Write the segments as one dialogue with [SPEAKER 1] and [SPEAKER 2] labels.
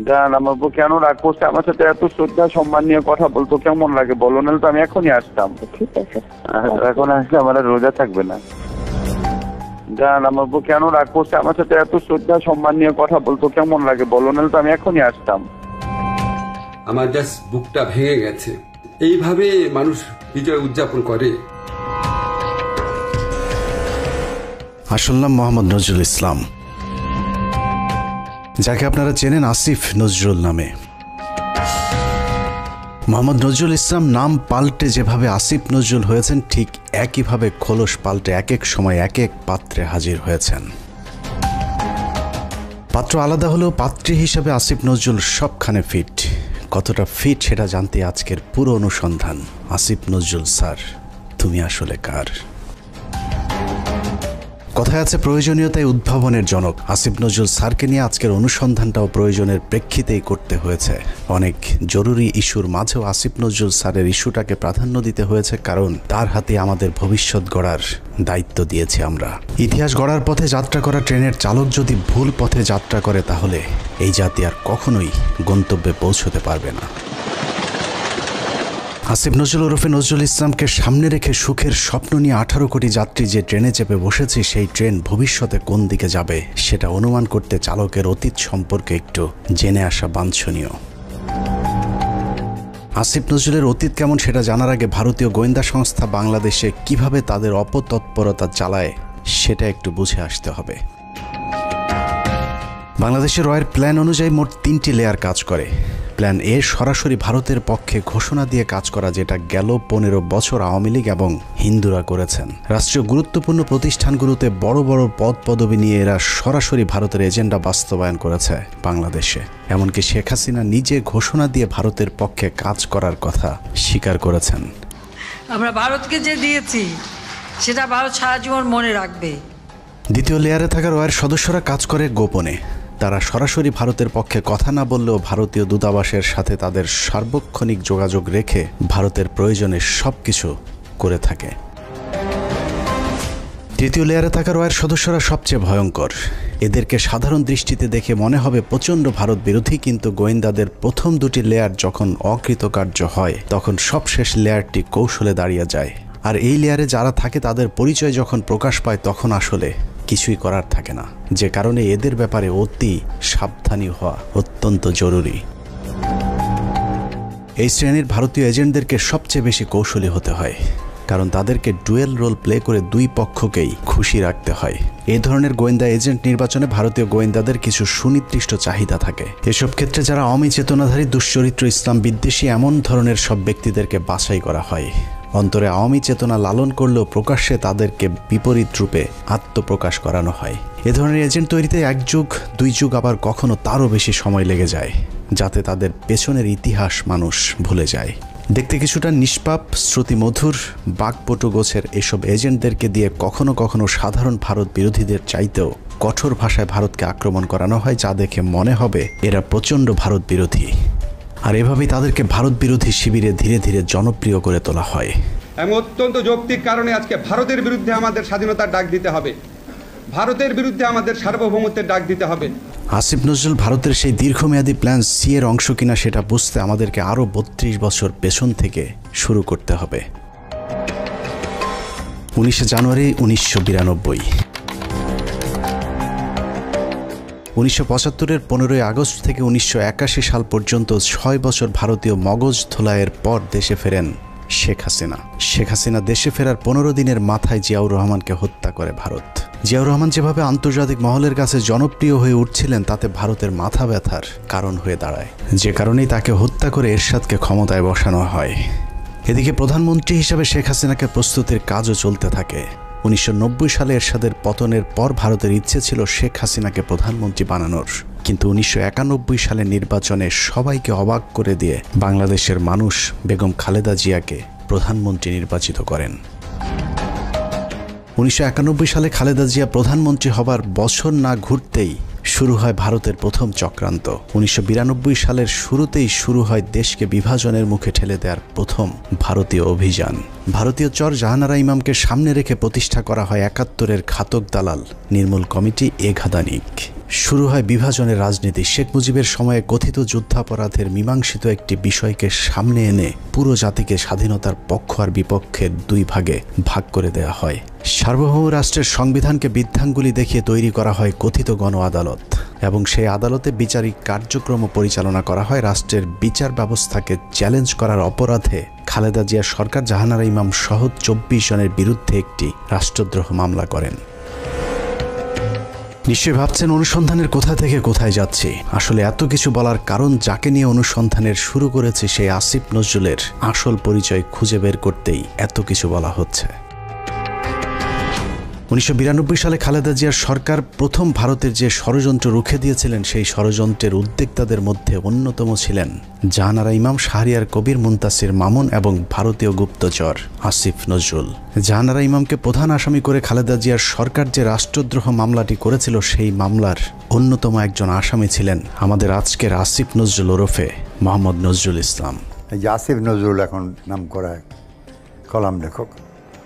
[SPEAKER 1] জান আমার বউ কেন রাগ করছে আমার সাথে? এত শ্রদ্ধা সম্মান নিয়ে কথা বলতো কেমন লাগে বলো, নাহলে তো আমি এখনই আসতাম।
[SPEAKER 2] ঠিক আছে,
[SPEAKER 1] এখন আসলে আমার আর রোজা থাকবে না। জান আমার বউ কেন রাগ করছে আমার সাথে? এত শ্রদ্ধা সম্মান নিয়ে কথা বলতো কেমন লাগে বলো, নাহলে তো আমি এখনই আসতাম।
[SPEAKER 3] আমার জাস্ট বুকটা ভেঙে গেছে। এইভাবে মানুষ বিজয় উদযাপন করে?
[SPEAKER 4] আসল নাম মোহাম্মদ নজরুল ইসলাম, যাকে আপনারা চেনেন আসিফ নজরুল নামে। মোহাম্মদ নজরুল ইসলাম নাম পাল্টে যেভাবে আসিফ নজরুল হয়েছেন, ঠিক একইভাবে খোলস পাল্টে এক এক সময় এক এক পাত্রে হাজির হয়েছেন। পাত্র আলাদা হলেও পাত্রী হিসেবে আসিফ নজরুল সবখানে ফিট। কতটা ফিট সেটা জানতে আজকের পুরো অনুসন্ধান। আসিফ নজরুল স্যার, তুমি আসলে কার? কথায় আছে প্রয়োজনীয়তায় উদ্ভাবনের জনক। আসিফ নজরুল স্যারকে নিয়ে আজকের অনুসন্ধানটাও প্রয়োজনের প্রেক্ষিতেই করতে হয়েছে। অনেক জরুরি ইস্যুর মাঝেও আসিফ নজরুল স্যারের ইস্যুটাকে প্রাধান্য দিতে হয়েছে, কারণ তার হাতে আমাদের ভবিষ্যৎ গড়ার দায়িত্ব দিয়েছি আমরা। ইতিহাস গড়ার পথে যাত্রা করা ট্রেনের চালক যদি ভুল পথে যাত্রা করে, তাহলে এই জাতি আর কখনোই গন্তব্যে পৌঁছতে পারবে না। আসিফ নজরুল ওরফে নজরুল ইসলামকে সামনে রেখে সুখের স্বপ্ন নিয়ে 18 কোটি যাত্রী যে ট্রেনে চেপে বসেছি, সেই ট্রেন ভবিষ্যতে কোন দিকে যাবে সেটা অনুমান করতে চালকের অতীত সম্পর্কে একটু জেনে আসা বাঞ্ছনীয়। আসিফ নজরুলের অতীত কেমন সেটা জানার আগে ভারতীয় গোয়েন্দা সংস্থা বাংলাদেশে কিভাবে তাদের অপতৎপরতা চালায় সেটা একটু বুঝে আসতে হবে। বাংলাদেশের রয়ের প্ল্যান অনুযায়ী মোট 3টি লেয়ার কাজ করে। প্ল্যান এ সরাসরি ভারতের পক্ষে ঘোষণা দিয়ে কাজ করা, যেটা গেল 15 বছর আওয়ামী লীগ এবং হিন্দুরা করেছেন। রাষ্ট্রীয় গুরুত্বপূর্ণ প্রতিষ্ঠানগুলোতে বড় বড় পদ পদবি নিয়ে এরা সরাসরি ভারতের এজেন্ডা বাস্তবায়ন করেছে বাংলাদেশে। এমনকি শেখ হাসিনা নিজে ঘোষণা দিয়ে ভারতের পক্ষে কাজ করার কথা স্বীকার করেছেন।
[SPEAKER 5] আমরা ভারতকে যে দিয়েছি সেটা ভারত সারা জীবন মনে রাখবে।
[SPEAKER 4] দ্বিতীয় লেয়ারে থাকা রয়ের সদস্যরা কাজ করে গোপনে। তারা সরাসরি ভারতের পক্ষে কথা না বললেও ভারতীয় দূতাবাসের সাথে তাদের সার্বক্ষণিক যোগাযোগ রেখে ভারতের প্রয়োজনে সবকিছু করে থাকে। তৃতীয় লেয়ারে থাকা রয়ের সদস্যরা সবচেয়ে ভয়ঙ্কর। এদেরকে সাধারণ দৃষ্টিতে দেখে মনে হবে প্রচণ্ড ভারত বিরোধী, কিন্তু গোয়েন্দাদের প্রথম 2টি লেয়ার যখন অকৃতকার্য হয়, তখন সবশেষ লেয়ারটি কৌশলে দাঁড়িয়ে যায়। আর এই লেয়ারে যারা থাকে তাদের পরিচয় যখন প্রকাশ পায়, তখন আসলে কিছুই করার থাকে না। যে কারণে এদের ব্যাপারে অতি সাবধানী হওয়া অত্যন্ত জরুরি। এই শ্রেণীর ভারতীয় এজেন্টদেরকে সবচেয়ে বেশি কৌশলী হতে হয়, কারণ তাদেরকে ডুয়েল রোল প্লে করে দুই পক্ষকেই খুশি রাখতে হয়। এই ধরনের গোয়েন্দা এজেন্ট নির্বাচনে ভারতীয় গোয়েন্দাদের কিছু সুনির্দিষ্ট চাহিদা থাকে। এসব ক্ষেত্রে যারা অমি চেতনাধারী, দুশ্চরিত্র, ইসলাম বিদ্বেষী এমন ধরনের সব ব্যক্তিদেরকে বাছাই করা হয়। অন্তরে আওয়ামী চেতনা লালন করলেও প্রকাশ্যে তাদেরকে বিপরীত রূপে আত্মপ্রকাশ করানো হয়। এ ধরনের এজেন্ট তৈরিতে 1 যুগ 2 যুগ, আবার কখনো তারও বেশি সময় লেগে যায়, যাতে তাদের পেছনের ইতিহাস মানুষ ভুলে যায়। দেখতে কিছুটা নিষ্পাপ, শ্রুতিমধুর, বাকপটু গোছের এসব এজেন্টদেরকে দিয়ে কখনো কখনো সাধারণ ভারত বিরোধীদের চাইতেও কঠোর ভাষায় ভারতকে আক্রমণ করানো হয়, যা দেখে মনে হবে এরা প্রচণ্ড ভারত বিরোধী। আর এভাবেই তাদেরকে ভারত বিরোধী শিবিরে ধীরে ধীরে জনপ্রিয় করে তোলা হয়।
[SPEAKER 3] এমন অত্যন্ত যৌক্তিক কারণে আজকে ভারতের বিরুদ্ধে আমাদের স্বাধীনতার ডাক দিতে হবে, ভারতের বিরুদ্ধে আমাদের সার্বভৌমত্বের ডাক দিতে হবে।
[SPEAKER 4] আসিফ নজরুল ভারতের সেই দীর্ঘমেয়াদী প্ল্যান সি এর অংশ কিনা সেটা বুঝতে আমাদেরকে আরও 32 বছর পেছন থেকে শুরু করতে হবে। 19 জানুয়ারি 1992। 1975-এর 15 আগস্ট থেকে 1981 সাল পর্যন্ত 6 বছর ভারতীয় মগজ ধোলাইয়ের পর দেশে ফেরেন শেখ হাসিনা। শেখ হাসিনা দেশে ফেরার 15 দিনের মাথায় জিয়াউর রহমানকে হত্যা করে ভারত। জিয়াউর রহমান যেভাবে আন্তর্জাতিক মহলের কাছে জনপ্রিয় হয়ে উঠছিলেন, তাতে ভারতের মাথা ব্যথার কারণ হয়ে দাঁড়ায়, যে কারণেই তাকে হত্যা করে এরশাদকে ক্ষমতায় বসানো হয়। এদিকে প্রধানমন্ত্রী হিসেবে শেখ হাসিনাকে প্রস্তুতির কাজও চলতে থাকে। 1990 সালে এরশাদের পতনের পর ভারতের ইচ্ছে ছিল শেখ হাসিনাকে প্রধানমন্ত্রী বানানোর, কিন্তু 1991 সালের নির্বাচনে সবাইকে অবাক করে দিয়ে বাংলাদেশের মানুষ বেগম খালেদা জিয়াকে প্রধানমন্ত্রী নির্বাচিত করেন। 1991 সালে খালেদা জিয়া প্রধানমন্ত্রী হবার বছর না ঘুরতেই শুরু হয় ভারতের প্রথম চক্রান্ত। 1992 সালের শুরুতেই শুরু হয় দেশকে বিভাজনের মুখে ঠেলে দেওয়ার প্রথম ভারতীয় অভিযান। ভারতীয় চর জাহানারা ইমামকে সামনে রেখে প্রতিষ্ঠা করা হয় 71-এর ঘাতক দালাল নির্মূল কমিটি এ ঘাদানিক। শুরু হয় বিভাজনের রাজনীতি। শেখ মুজিবের সময়ে কথিত যুদ্ধাপরাধের মীমাংসিত একটি বিষয়কে সামনে এনে পুরো জাতিকে স্বাধীনতার পক্ষ আর বিপক্ষের দুই ভাগে ভাগ করে দেয়া হয়। সার্বভৌম রাষ্ট্রের সংবিধানকে বৃদ্ধাঙ্গুলি দেখিয়ে তৈরি করা হয় কথিত গণ আদালত, এবং সেই আদালতে বিচারিক কার্যক্রম পরিচালনা করা হয়। রাষ্ট্রের বিচার ব্যবস্থাকে চ্যালেঞ্জ করার অপরাধে খালেদা জিয়া সরকার জাহানারা ইমাম সহ 24 জনের বিরুদ্ধে একটি রাষ্ট্রদ্রোহ মামলা করেন। নিশ্চয়ই ভাবছেন অনুসন্ধানের কোথা থেকে কোথায় যাচ্ছি। আসলে এত কিছু বলার কারণ, যাকে নিয়ে অনুসন্ধানের শুরু করেছে সেই আসিফ নজরুলের আসল পরিচয় খুঁজে বের করতেই এত কিছু বলা হচ্ছে। 1992 সালে খালেদা জিয়ার সরকার প্রথম ভারতের যে ষড়যন্ত্র রুখে দিয়েছিলেন, সেই ষড়যন্ত্রের উদ্যোক্তাদের মধ্যে অন্যতম ছিলেন জাহানারা ইমাম, শাহরিয়ার কবির, মুনতাসির মামুন এবং ভারতীয় গুপ্তচর আসিফ নজরুল। জাহানারা ইমামকে প্রধান আসামি করে খালেদা জিয়ার সরকার যে রাষ্ট্রদ্রোহ মামলাটি করেছিল, সেই মামলার অন্যতম একজন আসামি ছিলেন আমাদের আজকের আসিফ নজরুল ওরফে মোহাম্মদ নজরুল ইসলাম।
[SPEAKER 2] এই যে আসিফ নজরুল এখন নাম করা কলাম লেখক,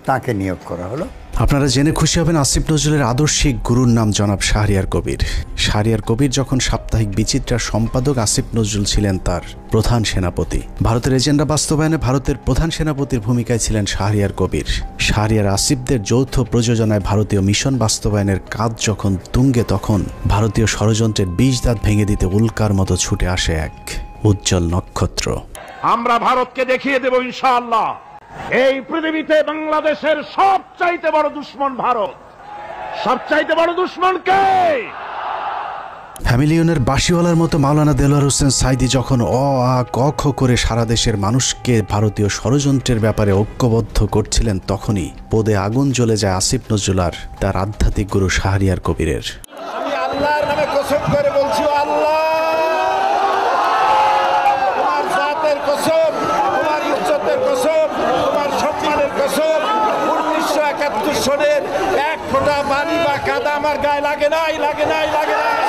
[SPEAKER 2] তাকে নিয়োগ করা হলো।
[SPEAKER 4] আপনারা জেনে খুশি হবেন, আসিফ নজরুলের আদর্শিক গুরুর নাম জনাব শাহরিয়ার কবির। শাহরিয়ার কবির যখন সাপ্তাহিক বিচিত্রার সম্পাদক, আসিফ নজরুল ছিলেন তার প্রধান সেনাপতি। ভারতের এজেন্ডা বাস্তবায়নে ভারতের প্রধান সেনাপতির ভূমিকায় ছিলেন শাহরিয়ার কবির। শাহরিয়ার আসিফদের যৌথ প্রযোজনায় ভারতীয় মিশন বাস্তবায়নের কাজ যখন তুঙ্গে, তখন ভারতীয় ষড়যন্ত্রের বীজ দাঁত ভেঙে দিতে উল্কার মতো ছুটে আসে এক উজ্জ্বল নক্ষত্র।
[SPEAKER 6] আমরা ভারতকে দেখিয়ে দেব ইনশাআল্লাহ, এই পৃথিবীতে বাংলাদেশের সবচাইতে বড় দুশ্মন ভারত। সবচাইতে বড় দুশ্মন কে?
[SPEAKER 4] ফ্যামিলিয়নের বাঁশিওয়ালার মতো মাওলানা দেলোয়ার হোসেন সাইদি যখন অ আ ক খ করে সারা দেশের মানুষকে ভারতীয় ষড়যন্ত্রের ব্যাপারে ঐক্যবদ্ধ করছিলেন, তখনই পদে আগুন জ্বলে যায় আসিফ নজরুল আর তার আধ্যাত্মিক গুরু শাহরিয়ার কবিরের।
[SPEAKER 6] আমি আল্লাহর নামে কসম করে বলছি, আল্লাহ তোমার জাতের কসম, তোমার ইজ্জতের কসম, তোমার সম্মানের কসম, 1971 সনের এক ফোঁটা পানি বা কাদা আমার গায়ে লাগে নাই, লাগে নাই, লাগে নাই।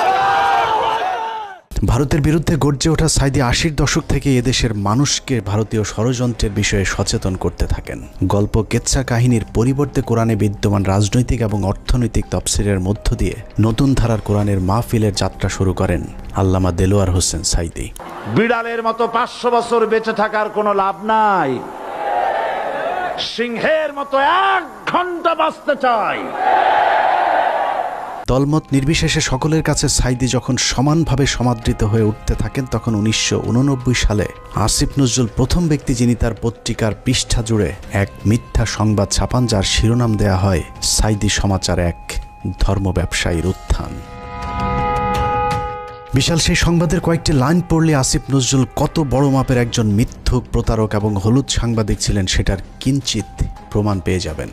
[SPEAKER 4] ভারতের বিরুদ্ধে গর্জে ওঠা সাইদি 80-র দশক থেকে এদেশের মানুষকে ভারতীয় ষড়যন্ত্রের বিষয়ে সচেতন করতে থাকেন। গল্প, কেচ্ছা কাহিনীর পরিবর্তে কোরআনে বিদ্যমান রাজনৈতিক এবং অর্থনৈতিক তাফসীরের মধ্য দিয়ে নতুন ধারার কোরআনের মাহফিলের যাত্রা শুরু করেন আল্লামা দেলোয়ার হোসেন সাইদি।
[SPEAKER 6] বিড়ালের মতো 500 বছর বেঁচে থাকার কোনো লাভ নাই, সিংহের মতো 1 ঘন্টা বাঁচতে চাই।
[SPEAKER 4] দলমত নির্বিশেষে সকলের কাছে সাইদি যখন সমানভাবে সমাদৃত হয়ে উঠতে থাকেন, তখন 1989 সালে আসিফ নজরুল প্রথম ব্যক্তি যিনি তার পত্রিকার পৃষ্ঠা জুড়ে এক মিথ্যা সংবাদ ছাপান, যার শিরোনাম দেয়া হয় সাইদি সমাচার, এক ধর্ম ব্যবসায়ীর উত্থান। বিশাল সেই সংবাদের কয়েকটি লাইন পড়লে আসিফ নজরুল কত বড় মাপের একজন মিথ্যুক, প্রতারক এবং হলুদ সাংবাদিক ছিলেন সেটার কিঞ্চিত প্রমাণ পেয়ে যাবেন।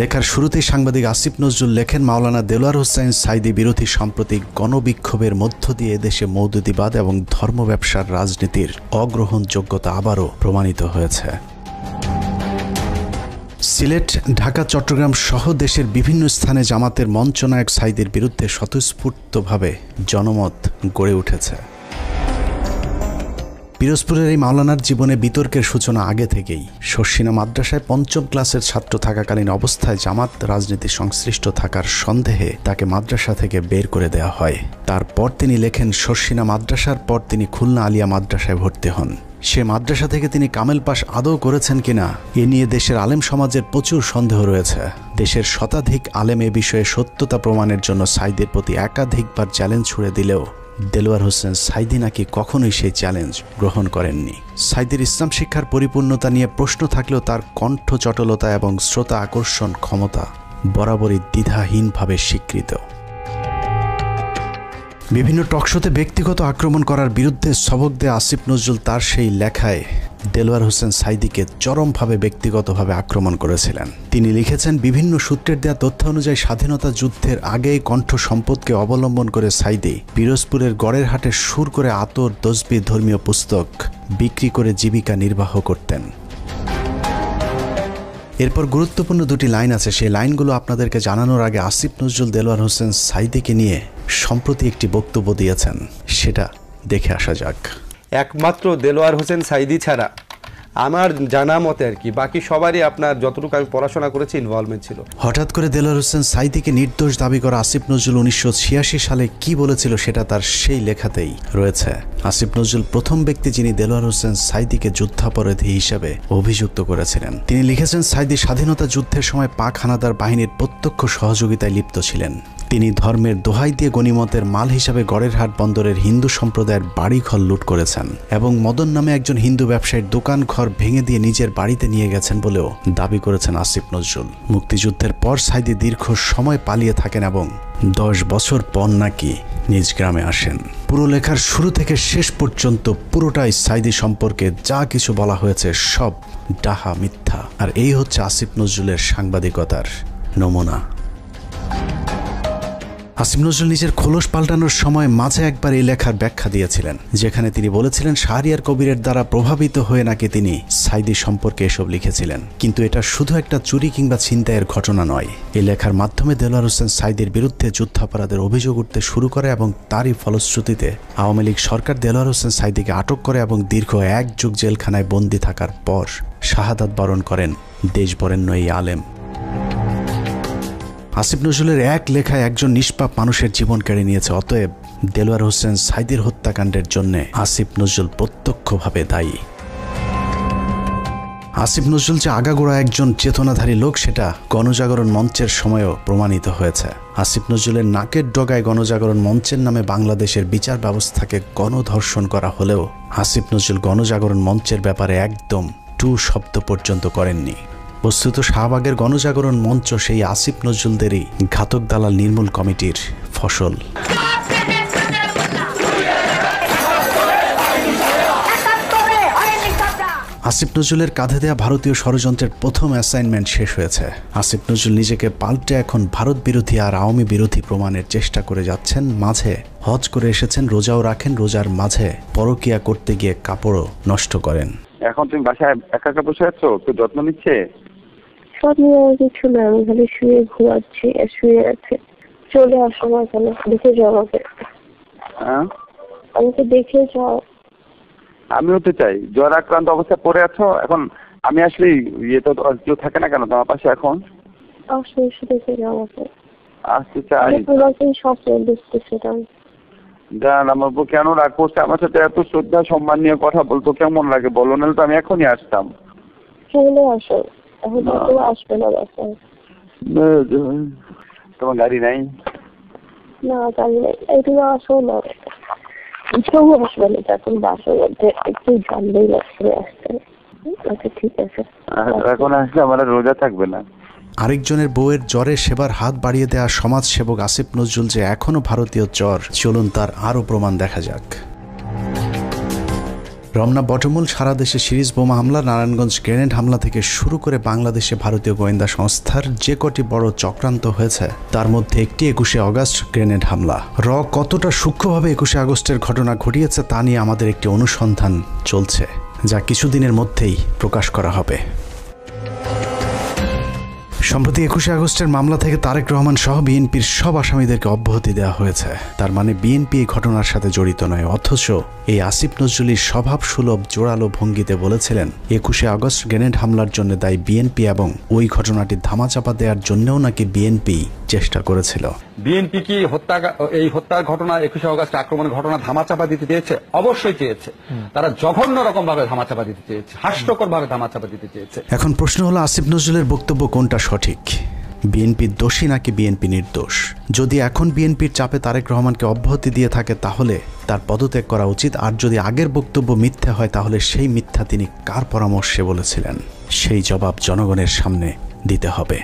[SPEAKER 4] লেখার শুরুতেই সাংবাদিক আসিফ নজরুল লেখেন, মাওলানা দেলোয়ার হোসেন সাইদি বিরোধী সাম্প্রতিক গণবিক্ষোভের মধ্য দিয়ে এদেশে মৌদুদিবাদ এবং ধর্ম ব্যবসার রাজনীতির অগ্রহণযোগ্যতা আবারও প্রমাণিত হয়েছে। সিলেট, ঢাকা, চট্টগ্রাম সহ দেশের বিভিন্ন স্থানে জামাতের মঞ্চনায়ক সাইদির বিরুদ্ধে স্বতঃস্ফূর্তভাবে জনমত গড়ে উঠেছে। পিরোজপুরের এই মাওলানার জীবনে বিতর্কের সূচনা আগে থেকেই। শর্ষিনা মাদ্রাসায় 5ম ক্লাসের ছাত্র থাকাকালীন অবস্থায় জামাত রাজনীতি সংশ্লিষ্ট থাকার সন্দেহে তাকে মাদ্রাসা থেকে বের করে দেওয়া হয়। তারপর তিনি লেখেন, শর্ষিনা মাদ্রাসার পর তিনি খুলনা আলিয়া মাদ্রাসায় ভর্তি হন। সে মাদ্রাসা থেকে তিনি কামেল পাশ আদৌ করেছেন কিনা এ নিয়ে দেশের আলেম সমাজের প্রচুর সন্দেহ রয়েছে। দেশের শতাধিক আলেম এ বিষয়ে সত্যতা প্রমাণের জন্য সাইদের প্রতি একাধিকবার চ্যালেঞ্জ ছুড়ে দিলেও দেলোয়ার হোসেন সাইদি নাকি কখনোই সেই চ্যালেঞ্জ গ্রহণ করেননি। সাইদির ইসলাম শিক্ষার পরিপূর্ণতা নিয়ে প্রশ্ন থাকলেও তার কণ্ঠ চটলতা এবং শ্রোতা আকর্ষণ ক্ষমতা বরাবরই দ্বিধাহীনভাবে স্বীকৃত। বিভিন্ন টকশোতে ব্যক্তিগত আক্রমণ করার বিরুদ্ধে সবক দেয়া আসিফ নজরুল তার সেই লেখায় দেলোয়ার হোসেন সাইদিকে চরমভাবে ব্যক্তিগতভাবে আক্রমণ করেছিলেন। তিনি লিখেছেন, বিভিন্ন সূত্রের দেয়া তথ্য অনুযায়ী স্বাধীনতা যুদ্ধের আগেই কণ্ঠ সম্পদকে অবলম্বন করে সাইদি পিরোজপুরের গড়ের হাটে সুর করে আতর, তসবিহ, ধর্মীয় পুস্তক বিক্রি করে জীবিকা নির্বাহ করতেন। এরপর গুরুত্বপূর্ণ দুটি লাইন আছে, সেই লাইনগুলো আপনাদেরকে জানানোর আগে আসিফ নজরুল দেলোয়ার হোসেন সাইদিকে নিয়ে সম্প্রতি একটি বক্তব্য দিয়েছেন, সেটা দেখে আসা যাক।
[SPEAKER 7] একমাত্র দেলোয়ার হোসেন সাইদি ছাড়া আমার জানা মতে আর কি, বাকি সবারই আপনার যতটুকু আমি পড়াশোনা করেছি ইনভলভমেন্ট ছিল।
[SPEAKER 4] হঠাৎ করে দেলোয়ার হোসেন সাঈদীকে নির্দোষ দাবি করা আসিফ নজরুল 1986 সালে কি বলেছিল সেটা তার সেই লেখাতেই রয়েছে। আসিফ নজরুল প্রথম ব্যক্তি যিনি দেলোয়ার হোসেন সাঈদীকে যুদ্ধাপরাধী হিসেবে অভিযুক্ত করেছিলেন। তিনি লিখেছেন, সাঈদী স্বাধীনতা যুদ্ধের সময় পাক হানাদার বাহিনীর প্রত্যক্ষ সহযোগিতায় লিপ্ত ছিলেন। তিনি ধর্মের দোহাই দিয়ে গনিমতের মাল হিসাবে গড়েরহাট বন্দরের হিন্দু সম্প্রদায়ের বাড়িঘর লুট করেছেন এবং মদন নামে একজন হিন্দু ব্যবসায়ীর দোকান ঘর ভেঙে দিয়ে নিজের বাড়িতে নিয়ে গেছেন বলেও দাবি করেছেন আসিফ নজরুল। মুক্তিযুদ্ধের পর সাঈদী দীর্ঘ সময় পালিয়ে থাকেন এবং 10 বছর পর নাকি নিজ গ্রামে আসেন। পুরো লেখার শুরু থেকে শেষ পর্যন্ত পুরোটাই সাঈদী সম্পর্কে যা কিছু বলা হয়েছে সব ডাহা মিথ্যা। আর এই হচ্ছে আসিফ নজরুলের সাংবাদিকতার নমুনা। আসিফ নজরুল নিজের খোলস পাল্টানোর সময় মাঝে একবার এই লেখার ব্যাখ্যা দিয়েছিলেন, যেখানে তিনি বলেছিলেন শাহরিয়ার কবিরের দ্বারা প্রভাবিত হয়ে নাকি তিনি সাঈদী সম্পর্কে এসব লিখেছিলেন। কিন্তু এটা শুধু একটা চুরি কিংবা ছিনতাইয়ের ঘটনা নয়। এই লেখার মাধ্যমে দেলোয়ার হোসেন সাঈদীর বিরুদ্ধে যুদ্ধাপরাধের অভিযোগ উঠতে শুরু করে এবং তারই ফলশ্রুতিতে আওয়ামী লীগ সরকার দেলোয়ার হোসেন সাঈদীকে আটক করে এবং দীর্ঘ 1 যুগ জেলখানায় বন্দী থাকার পর শাহাদাত বরণ করেন দেশবরেণ্য এই আলেম। আসিফ নজরুলের এক লেখায় একজন নিষ্পাপ মানুষের জীবন কেড়ে নিয়েছে। অতএব দেলোয়ার হোসেন সাঈদীর হত্যাকাণ্ডের জন্য আসিফ নজরুল প্রত্যক্ষভাবে দায়ী। আসিফ নজরুল যে আগাগোড়া একজন চেতনাধারী লোক সেটা গণজাগরণ মঞ্চের সময়ও প্রমাণিত হয়েছে। আসিফ নজরুলের নাকের ডগায় গণজাগরণ মঞ্চের নামে বাংলাদেশের বিচার ব্যবস্থাকে গণধর্ষণ করা হলেও আসিফ নজরুল গণজাগরণ মঞ্চের ব্যাপারে একদম টু শব্দ পর্যন্ত করেননি। বস্তুত শাহবাগের গণজাগরণ মঞ্চ সেই আসিফ নজরুলদেরই ঘাতক দালাল নির্মূল কমিটির ফসল। আসিফ নজরুলের কাঁধে দেয়া ভারতীয় ষড়যন্ত্রের প্রথম অ্যাসাইনমেন্ট শেষ হয়েছে। আসিফ নজরুল নিজেকে পাল্টে এখন ভারত বিরোধী আর আওয়ামী বিরোধী প্রমাণের চেষ্টা করে যাচ্ছেন। মাঝে হজ করে এসেছেন, রোজাও রাখেন, রোজার মাঝে পরকিয়া করতে গিয়ে কাপড়ও নষ্ট করেন।
[SPEAKER 1] এখন তুমি বাসায় একা একা বসে আছো, তো যত্ন নিচ্ছে?
[SPEAKER 8] কিছু না, আমি খালি শুয়ে ঘুমাচ্ছি, শুয়ে আছে। চলে আসো না কেন, দেখে যাও আমাকে। আমাকে দেখে যাও।
[SPEAKER 1] আমিও তো চাই। জ্বর আক্রান্ত অবস্থায় পড়ে আছো, এখন আমি আসলে ইয়ে তো কেউ থাকে না কেন তোমার পাশে? এখন
[SPEAKER 8] আসো, এসে দেখে যাও আমাকে।
[SPEAKER 1] আসতে চাই।
[SPEAKER 8] স্বপ্ন দেখতেছিলাম।
[SPEAKER 1] জান, আমার বউ কেন রাগ করছে আমার সাথে? এত শ্রদ্ধা সম্মান নিয়ে কথা বলতো, কেমন লাগে বলো? নাহলে তো আমি এখনই আসতাম।
[SPEAKER 8] চলে আসো, এখন তো আসবে না বাসায়।
[SPEAKER 1] তোমার গাড়ি নাই?
[SPEAKER 8] না, গাড়ি নাই। তুমি আসো না, কেউ আসবে না। এখন বাসার মধ্যে একটু জানলেই লাগছে আসতে। আচ্ছা ঠিক আছে,
[SPEAKER 1] এখন আসলে আমার রোজা থাকবে না।
[SPEAKER 4] আরেকজনের বউয়ের জ্বরে সেবার হাত বাড়িয়ে দেওয়া সমাজসেবক আসিফ নজরুল যে এখনো ভারতীয় জ্বর, চলুন তার আরও প্রমাণ দেখা যাক। রমনা বটমূল সারা দেশে সিরিজ বোমা হামলা, নারায়ণগঞ্জ গ্রেনেড হামলা থেকে শুরু করে বাংলাদেশে ভারতীয় গোয়েন্দা সংস্থার যে কটি বড় চক্রান্ত হয়েছে তার মধ্যে একটি 21শে আগস্ট গ্রেনেড হামলা। কতটা সূক্ষ্মভাবে 21শে আগস্টের ঘটনা ঘটিয়েছে তা নিয়ে আমাদের একটি অনুসন্ধান চলছে, যা কিছুদিনের মধ্যেই প্রকাশ করা হবে। সম্প্রতি 21শে আগস্টের মামলা থেকে তারেক রহমান সহ বিএনপির সব আসামিদেরকে অব্যাহতি দেওয়া হয়েছে। তার মানে বিএনপি এই ঘটনার সাথে জড়িত নয়। অথচ এই আসিফ নজরুলের স্বভাব সুলভ জোরালো ভঙ্গিতে বলেছিলেন 21শে আগস্ট গ্রেনেড হামলার জন্য দায়ী বিএনপি এবং ওই ঘটনাটি ধামাচাপা দেওয়ার জন্যও নাকি বিএনপি চেষ্টা করেছিল।
[SPEAKER 9] বিএনপি কি এই হত্যার ঘটনা 21শে আগস্ট আক্রমণের ঘটনা ধামাচাপা দিতে চেয়েছে? অবশ্যই চেয়েছে। তারা জঘন্য রকম ভাবে ধামাচাপা দিতে চেয়েছে, হাস্যকর ভাবে ধামাচাপা দিতে চেয়েছে।
[SPEAKER 4] এখন প্রশ্ন হলো আসিফ নজরুলের বক্তব্য কোনটা সঠিক? বিএনপি দোষী নাকি বিএনপি নির্দোষ? যদি এখন বিএনপির চাপে তারেক রহমানকে অব্যাহতি দিয়ে থাকে তাহলে তার পদত্যাগ করা উচিত। আর যদি আগের বক্তব্য মিথ্যা হয় তাহলে সেই মিথ্যা তিনি কার পরামর্শে বলেছিলেন সেই জবাব জনগণের সামনে দিতে হবে।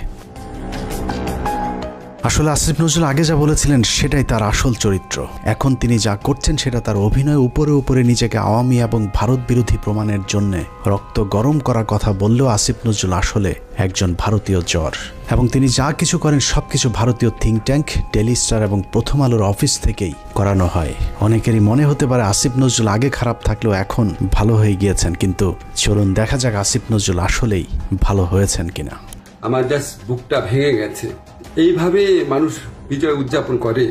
[SPEAKER 4] আসলে আসিফ নজরুল আগে যা বলেছিলেন সেটাই তার আসল চরিত্র। এখন তিনি যা করছেন সেটা তার অভিনয়। উপরে উপরে নিজেকে আওয়ামী এবং ভারত বিরোধী প্রমাণের জন্য রক্ত গরম করার কথা বললেও আসিফ নজরুল আসলে একজন ভারতীয় জ্বর, এবং তিনি যা কিছু করেন সবকিছু ভারতীয় থিঙ্ক ট্যাঙ্ক, ডেইলি স্টার এবং প্রথম আলোর অফিস থেকেই করানো হয়। অনেকেরই মনে হতে পারে আসিফ নজরুল আগে খারাপ থাকলেও এখন ভালো হয়ে গিয়েছেন, কিন্তু চলুন দেখা যাক আসিফ নজরুল আসলেই ভালো হয়েছেন কিনা।
[SPEAKER 3] আমার জাস্ট বুকটা ভেঙে গেছে। এইভাবে মানুষ বিজয় উদযাপন করে।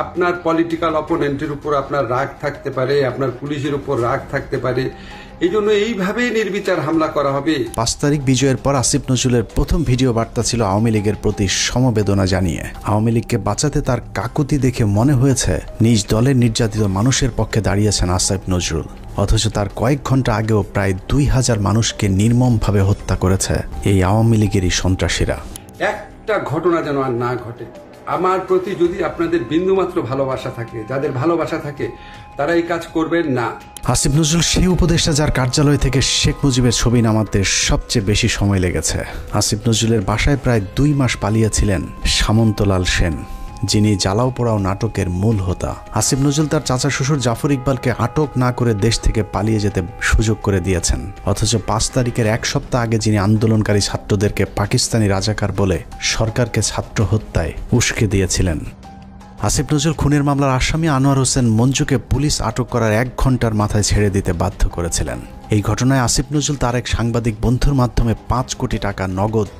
[SPEAKER 3] আপনার পলিটিক্যাল অপোনেন্টের উপর আপনার রাগ থাকতে পারে, আপনার পুলিশের উপর রাগ থাকতে পারে, এই জন্য এইভাবেই নির্বিচার হামলা করা হবে।
[SPEAKER 4] 5 তারিখ বিজয়ের পর আসিফ নজরুলের প্রথম ভিডিও বার্তা ছিল আওয়ামী লীগের প্রতি সমবেদনা জানিয়ে। আওয়ামী লীগকে বাঁচাতে তার কাকুতি দেখে মনে হয়েছে নিজ দলের নির্যাতিত মানুষের পক্ষে দাঁড়িয়েছেন আসিফ নজরুল। অথচ তার কয়েক ঘন্টা আগেও প্রায় 2000 মানুষকে নির্মমভাবে হত্যা করেছে এই আওয়ামী লীগেরই সন্ত্রাসীরা।
[SPEAKER 3] একটা ঘটনা যেন আর না ঘটে। আমার প্রতি যদি আপনাদের বিন্দুমাত্র ভালোবাসা থাকে, যাদের ভালোবাসা থাকে, তারা এই কাজ করবেন না।
[SPEAKER 4] আসিফ নজরুল সেই উপদেষ্টা যার কার্যালয় থেকে শেখ মুজিবের ছবি নামাতে সবচেয়ে বেশি সময় লেগেছে। আসিফ নজরুলের বাসায় প্রায় 2 মাস পালিয়েছিলেন সামন্তলাল সেন, যিনি জ্বালাও পোড়াও নাটকের মূল হোতা। আসিফ নজরুল তার চাচা শ্বশুর জাফর ইকবালকে আটক না করে দেশ থেকে পালিয়ে যেতে সুযোগ করে দিয়েছেন। অথচ 5 তারিখের 1 সপ্তাহ আগে যিনি আন্দোলনকারী ছাত্রদেরকে পাকিস্তানি রাজাকার বলে সরকারকে ছাত্র হত্যায় উস্কে দিয়েছিলেন। আসিফ নজরুল খুনের মামলার আসামি আনোয়ার হোসেন মঞ্জুকে পুলিশ আটক করার 1 ঘন্টার মাথায় ছেড়ে দিতে বাধ্য করেছিলেন। এই ঘটনায় আসিফ নজরুল তার এক সাংবাদিক বন্ধুর মাধ্যমে 5 কোটি টাকা নগদ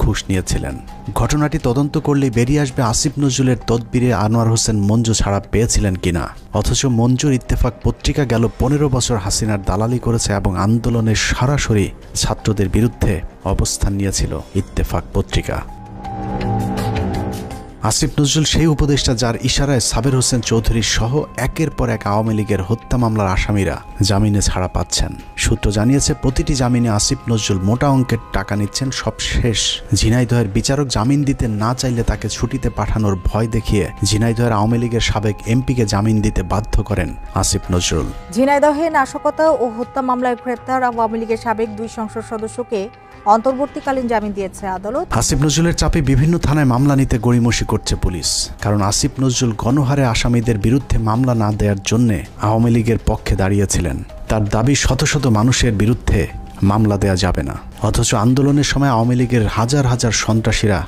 [SPEAKER 4] ঘুষ নিয়েছিলেন। ঘটনাটি তদন্ত করলেই বেরিয়ে আসবে আসিফ নজরুলের তদবিরে আনোয়ার হোসেন মঞ্জু ছাড়া পেয়েছিলেন কিনা। অথচ মঞ্জুর ইত্তেফাক পত্রিকা গেল 15 বছর হাসিনার দালালি করেছে এবং আন্দোলনের সরাসরি ছাত্রদের বিরুদ্ধে অবস্থান নিয়েছিল ইত্তেফাক পত্রিকা। আসিফ নজরুল সেই উপদেষ্টা যার ইশারায় সাবের হোসেন চৌধুরী সহ একের পর এক আওয়ামী লীগের হত্যা মামলার আসামিরা জামিনে ছাড়া পাচ্ছেন। সূত্র জানিয়েছে প্রতিটি জামিনে আসিফ নজরুল মোটা অঙ্কের টাকা নিচ্ছেন। সবশেষ ঝিনাইদহের বিচারক জামিন দিতে না চাইলে তাকে ছুটিতে পাঠানোর ভয় দেখিয়ে ঝিনাইদহের আওয়ামী লীগের সাবেক এমপিকে জামিন দিতে বাধ্য করেন আসিফ নজরুল।
[SPEAKER 10] ঝিনাইদহে নাশকতা ও হত্যা মামলায় গ্রেপ্তার আওয়ামী লীগের সাবেক 2 সংসদ সদস্যকে অন্তর্বর্তীকালীন জামিন দিয়েছে আদালত।
[SPEAKER 4] আসিফ নজরুলের চাপে বিভিন্ন থানায় মামলা নিতে গড়িমসি করছে পুলিশ। কারণ আসিফ নজরুল গণহারে আসামিদের বিরুদ্ধে মামলা না দেওয়ার জন্য আওয়ামী লীগের পক্ষে দাঁড়িয়েছিলেন। তার দাবি শত শত মানুষের বিরুদ্ধে মামলা দেয়া যাবে না। অথচ আন্দোলনের সময় আওয়ামী লীগের হাজার হাজার সন্ত্রাসীরা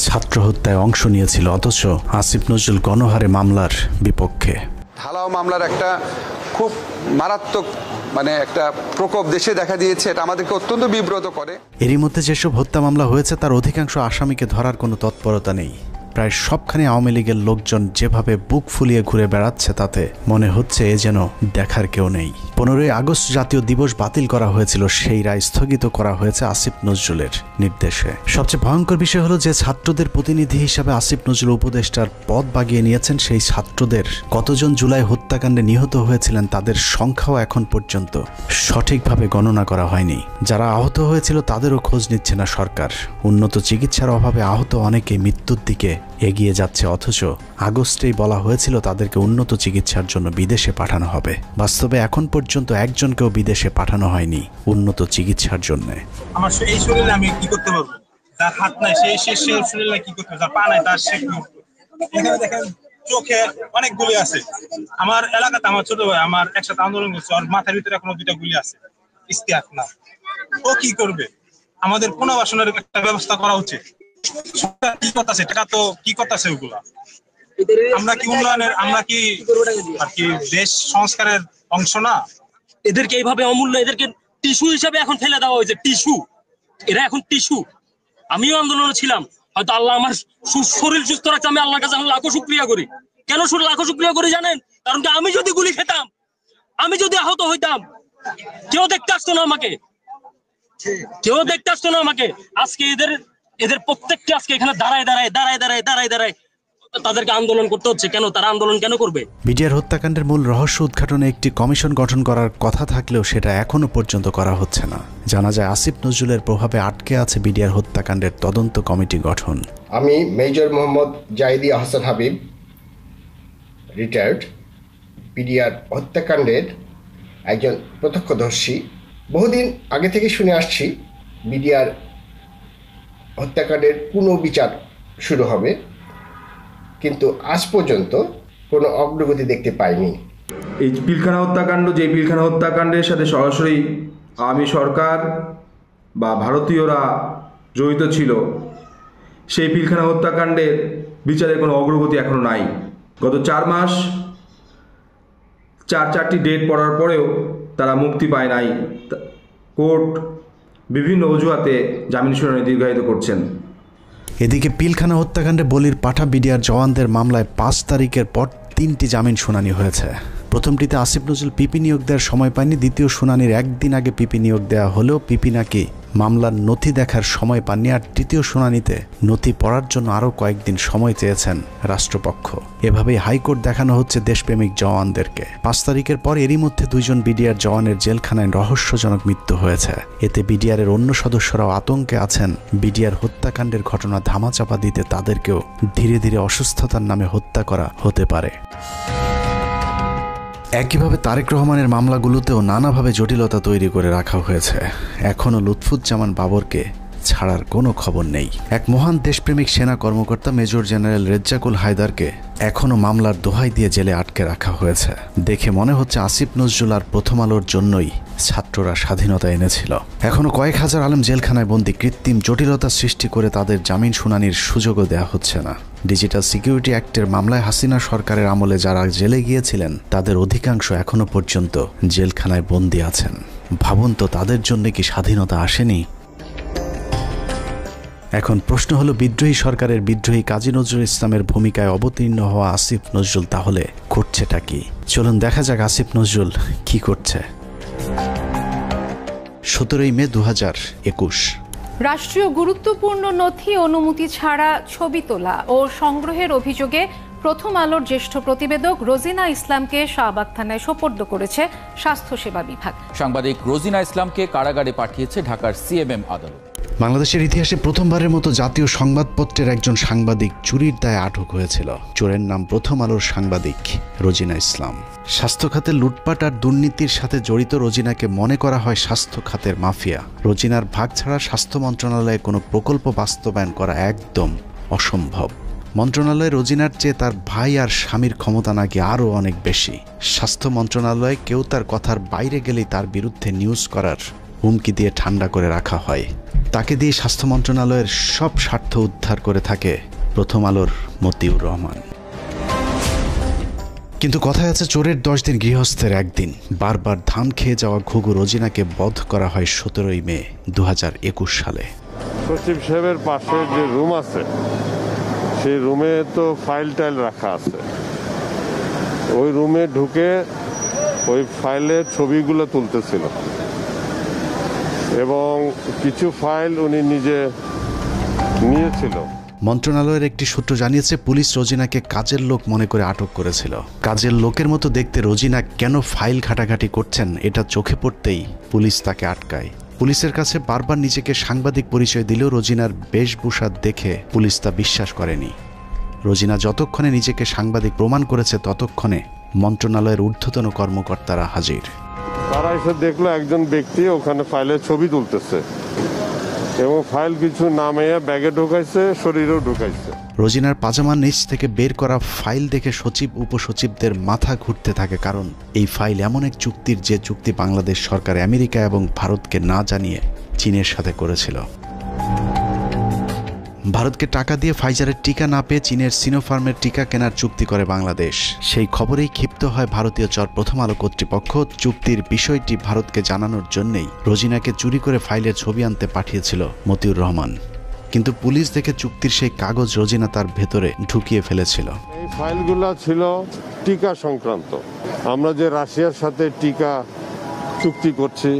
[SPEAKER 4] ছাত্র হত্যায় অংশ নিয়েছিল। অথচ আসিফ নজরুল গণহারে মামলার বিপক্ষে।
[SPEAKER 11] ঢালাও মামলার একটা খুব মারাত্মক একটা প্রকোপ দেশে দেখা দিয়েছে। এটা আমাদেরকে অত্যন্ত বিব্রত করে।
[SPEAKER 4] এরই মধ্যে যেসব হত্যা মামলা হয়েছে তার অধিকাংশ আসামিকে ধরার কোনো তৎপরতা নেই। প্রায় সবখানে আওয়ামী লীগের লোকজন যেভাবে বুক ফুলিয়ে ঘুরে বেড়াচ্ছে তাতে মনে হচ্ছে এ যেন দেখার কেউ নেই। 15ই আগস্ট জাতীয় দিবস বাতিল করা হয়েছিল, সেই রায় স্থগিত করা হয়েছে আসিফ নজরুলের নির্দেশে। সবচেয়ে ভয়ঙ্কর বিষয় হলো যে ছাত্রদের প্রতিনিধি হিসাবে আসিফ নজরুল উপদেষ্টার পদ বাগিয়ে নিয়েছেন। সেই ছাত্রদের কতজন জুলাই হত্যাকাণ্ডে নিহত হয়েছিলেন তাদের সংখ্যাও এখন পর্যন্ত সঠিকভাবে গণনা করা হয়নি। যারা আহত হয়েছিল তাদেরও খোঁজ নিচ্ছে না সরকার। উন্নত চিকিৎসার অভাবে আহত অনেকে মৃত্যুর দিকে এগিয়ে যাচ্ছে। অথচ আগস্টেই বলা হয়েছিল তাদেরকে উন্নত চিকিৎসার জন্য বিদেশে পাঠানো হবে। বাস্তবে এখন পর্যন্ত একজনকেও বিদেশে পাঠানো হয়নি উন্নত চিকিৎসার জন্য।
[SPEAKER 12] আমার এই শরীরে আমি কি করতে পারবো? যার হাত নাই সেই শরীরে কি করতে পারবে? যার পা নাই তার সে কি? এখানে দেখেন চোখে অনেক গুলি আছে। আমার এলাকাতে আমার ছোট ভাই আমার একসাথে আন্দোলন করছে, ওর মাথার ভিতরে এখনো 2টা গুলি আছে। ইস্তেহাক না, ও কি করবে? আমাদের পুনর্বাসনের একটা ব্যবস্থা করা উচিত। কি করতেছে টাকা তো কি করতেছে ওগুলা? আমরা কি উন্নয়নের, আমরা কি আর কি দেশ সংস্কারের অংশ না?
[SPEAKER 13] এদেরকে এইভাবে অমূল্য, এদেরকে টিস্যু হিসাবে এখন ফেলে দেওয়া হয়েছে। টিস্যু, এরা এখন টিস্যু। আমিও আন্দোলনে ছিলাম, হয়তো আল্লাহ আমার শরীর সুস্থ রাখছে, আমি আল্লাহর কাছে লাখো শুকরিয়া করি। কেন লাখো শুকরিয়া করি জানেন? কারণ কি আমি যদি গুলি খেতাম, আমি যদি আহত হইতাম, কেউ দেখতে আসতো না আমাকে, কেউ দেখতে আসতো না আমাকে। আজকে এদের প্রত্যেককে আজকে এখানে দাঁড়ায় তাদেরকে আন্দোলন করতে হচ্ছে। কেন? তারা আন্দোলন কেন করবে?
[SPEAKER 4] বিডিআর হত্যাকাণ্ডের মূল রহস্য উদ্ঘাটনে একটি কমিশন গঠন করার কথা থাকলেও সেটা এখনো পর্যন্ত করা হচ্ছে না। জানা যায় আসিফ নজরুলের প্রভাবে আটকে আছে বিডিআর হত্যাকাণ্ডের তদন্ত কমিটি গঠন।
[SPEAKER 14] আমি major Mohammad Zahidi Ahsan Habib, retired, BDR হত্যাকাণ্ডের একজন প্রত্যক্ষদর্শী। বহুদিন আগে থেকে শুনে আসছি বিডিআর হত্যাকাণ্ডের পুনর্বিচার শুরু হবে, কিন্তু আজ পর্যন্ত কোনো অগ্রগতি দেখতে পাইনি।
[SPEAKER 15] এই পিলখানা হত্যাকাণ্ড, যে পিলখানা হত্যাকাণ্ডের সাথে সরাসরি আওয়ামী সরকার বা ভারতীয়রা জড়িত ছিল, সেই পিলখানা হত্যাকাণ্ডের বিচারের কোনো অগ্রগতি এখনও নাই। গত 4 মাস 4টি ডেট পড়ার পরেও তারা মুক্তি পায় নাই। কোর্ট বিভিন্ন অজুহাতে জামিন শুনানি দীর্ঘায়িত করছেন।
[SPEAKER 4] এদিকে পিলখানা হত্যাকাণ্ডে বলির পাঠা বিডিআর জওয়ানদের মামলায় 5 তারিখের পর 3টি জামিন শুনানি হয়েছে। প্রথমটিতে আসিফ নজরুল পিপি নিয়োগ দেওয়ার সময় পায়নি, দ্বিতীয় শুনানির একদিন আগে পিপি নিয়োগ দেওয়া হলেও পিপি নাকি মামলার নথি দেখার সময় পাননি, আর তৃতীয় শুনানিতে নথি পড়ার জন্য আরও কয়েকদিন সময় চেয়েছেন রাষ্ট্রপক্ষ। এভাবেই হাইকোর্ট দেখানো হচ্ছে দেশপ্রেমিক জওয়ানদেরকে। ৫ তারিখের পর এরই মধ্যে 2 জন বিডিআর জওয়ানের জেলখানায় রহস্যজনক মৃত্যু হয়েছে। এতে বিডিআরের অন্য সদস্যরাও আতঙ্কে আছেন বিডিআর হত্যাকাণ্ডের ঘটনা ধামাচাপা দিতে তাদেরকেও ধীরে ধীরে অসুস্থতার নামে হত্যা করা হতে পারে। একইভাবে তারেক রহমানের মামলাগুলোতেও নানাভাবে জটিলতা তৈরি করে রাখা হয়েছে। এখনও লুৎফুজ্জামান বাবরকে ছাড়ার কোনো খবর নেই। এক মহান দেশপ্রেমিক সেনা কর্মকর্তা মেজর জেনারেল রেজ্জাকুল হায়দারকে এখনও মামলার দোহাই দিয়ে জেলে আটকে রাখা হয়েছে। দেখে মনে হচ্ছে আসিফ নজরুল আর প্রথম আলোর জন্যই ছাত্ররা স্বাধীনতা এনেছিল। এখনও কয়েক হাজার আলেম জেলখানায় বন্দী, কৃত্রিম জটিলতা সৃষ্টি করে তাদের জামিন শুনানির সুযোগও দেওয়া হচ্ছে না। ডিজিটাল সিকিউরিটি অ্যাক্টের মামলায় হাসিনা সরকারের আমলে যারা জেলে গিয়েছিলেন তাদের অধিকাংশ এখনো পর্যন্ত জেলখানায় বন্দী আছেন। ভাবুন তো, তাদের জন্য কি স্বাধীনতা আসেনি? এখন প্রশ্ন হলো, বিদ্রোহী সরকারের বিদ্রোহী কাজী নজরুল ইসলামের ভূমিকায় অবতীর্ণ হওয়া আসিফ নজরুল তাহলে করছেটা কি? চলুন দেখা যাক আসিফ নজরুল কি করছে। 17 মে 2021।
[SPEAKER 16] রাষ্ট্রীয় গুরুত্বপূর্ণ নথি অনুমতি ছাড়া ছবি তোলা ও সংগ্রহের অভিযোগে প্রথম আলোর জ্যেষ্ঠ প্রতিবেদক রোজিনা ইসলামকে শাহবাগ থানায় সোপর্দ করেছে স্বাস্থ্যসেবা বিভাগ।
[SPEAKER 17] সাংবাদিক রোজিনা ইসলামকে কারাগারে পাঠিয়েছে ঢাকার সিএমএম আদালত।
[SPEAKER 4] বাংলাদেশের ইতিহাসে প্রথমবারের মতো জাতীয় সংবাদপত্রের একজন সাংবাদিক চুরির দায়ে আটক হয়েছিল। চোরের নাম প্রথম আলোর সাংবাদিক রোজিনা ইসলাম। স্বাস্থ্য খাতের লুটপাট আর দুর্নীতির সাথে জড়িত রোজিনাকে মনে করা হয় স্বাস্থ্য খাতের মাফিয়া। রোজিনার ভাগ ছাড়া স্বাস্থ্য মন্ত্রণালয়ে কোনো প্রকল্প বাস্তবায়ন করা একদম অসম্ভব। মন্ত্রণালয়ে রোজিনার চেয়ে তার ভাই আর স্বামীর ক্ষমতা নাকি আরও অনেক বেশি। স্বাস্থ্য মন্ত্রণালয়ে কেউ তার কথার বাইরে গেলেই তার বিরুদ্ধে নিউজ করার হুমকি দিয়ে ঠান্ডা করে রাখা হয়। তাকে দিয়ে স্বাস্থ্য মন্ত্রণালয়ের সব স্বার্থ উদ্ধার করে থাকে প্রথম আলোর মতিউর রহমান। কিন্তু কথায় আছে, চোরের 10 দিন গৃহস্থের একদিন। বারবার ধান খেয়ে যাওয়া ঘুঘু রোজিনাকে বধ করা হয় 17 মে 2021 সালে।
[SPEAKER 18] সচিব সাহেবের পাশে যে রুম আছে সেই রুমে তো ফাইল টাইল রাখা আছে। ওই রুমে ঢুকে ওই ফাইলের ছবিগুলো তুলতেছিল এবং কিছু ফাইল উনি নিজে নিয়েছিল।
[SPEAKER 4] মন্ত্রণালয়ের একটি সূত্র জানিয়েছে, পুলিশ রোজিনাকে কাজের লোক মনে করে আটক করেছিল। কাজের লোকের মতো দেখতে রোজিনা কেন ফাইল ঘাটাঘাটি করছেন এটা চোখে পড়তেই পুলিশ তাকে আটকায়। পুলিশের কাছে বারবার নিজেকে সাংবাদিক পরিচয় দিলেও রোজিনার বেশভূষা দেখে পুলিশ তা বিশ্বাস করেনি। রোজিনা যতক্ষণে নিজেকে সাংবাদিক প্রমাণ করেছে ততক্ষণে মন্ত্রণালয়ের ঊর্ধ্বতন কর্মকর্তারা হাজির।
[SPEAKER 18] তারা এসে দেখলো একজন ব্যক্তি ওখানে ফাইলের ছবি তুলতেছে এবং ফাইল কিছু নামিয়ে ব্যাগে ঢুকাইছে, শরীরেও ঢুকাইছে।
[SPEAKER 4] রোজিনার পাজামার নিচ থেকে বের করা ফাইল দেখে সচিব উপসচিবদের মাথা ঘুরতে থাকে, কারণ এই ফাইল এমন এক চুক্তির যে চুক্তি বাংলাদেশ সরকার আমেরিকা এবং ভারতকে না জানিয়ে চীনের সাথে করেছিল। ভারতকে টাকা দিয়ে ফাইজারের টিকা না পেয়ে চীনের সিনোফার্মের টিকা কেনার চুক্তি করে বাংলাদেশ। সেই খবরেই ক্ষিপ্ত হয় ভারতীয় চর প্রথম আলো কর্তৃপক্ষ। চুক্তির বিষয়টি ভারতকে জানানোর জন্যই রোজিনাকে চুরি করে ফাইলের ছবি আনতে পাঠিয়েছিল মতিউর রহমান। কিন্তু পুলিশ দেখে চুক্তির সেই কাগজ রোজিনা তার ভেতরে ঢুকিয়ে ফেলেছিল।
[SPEAKER 18] এই ফাইলগুলো ছিল টিকা সংক্রান্ত। আমরা যে রাশিয়ার সাথে টিকা চুক্তি করছি,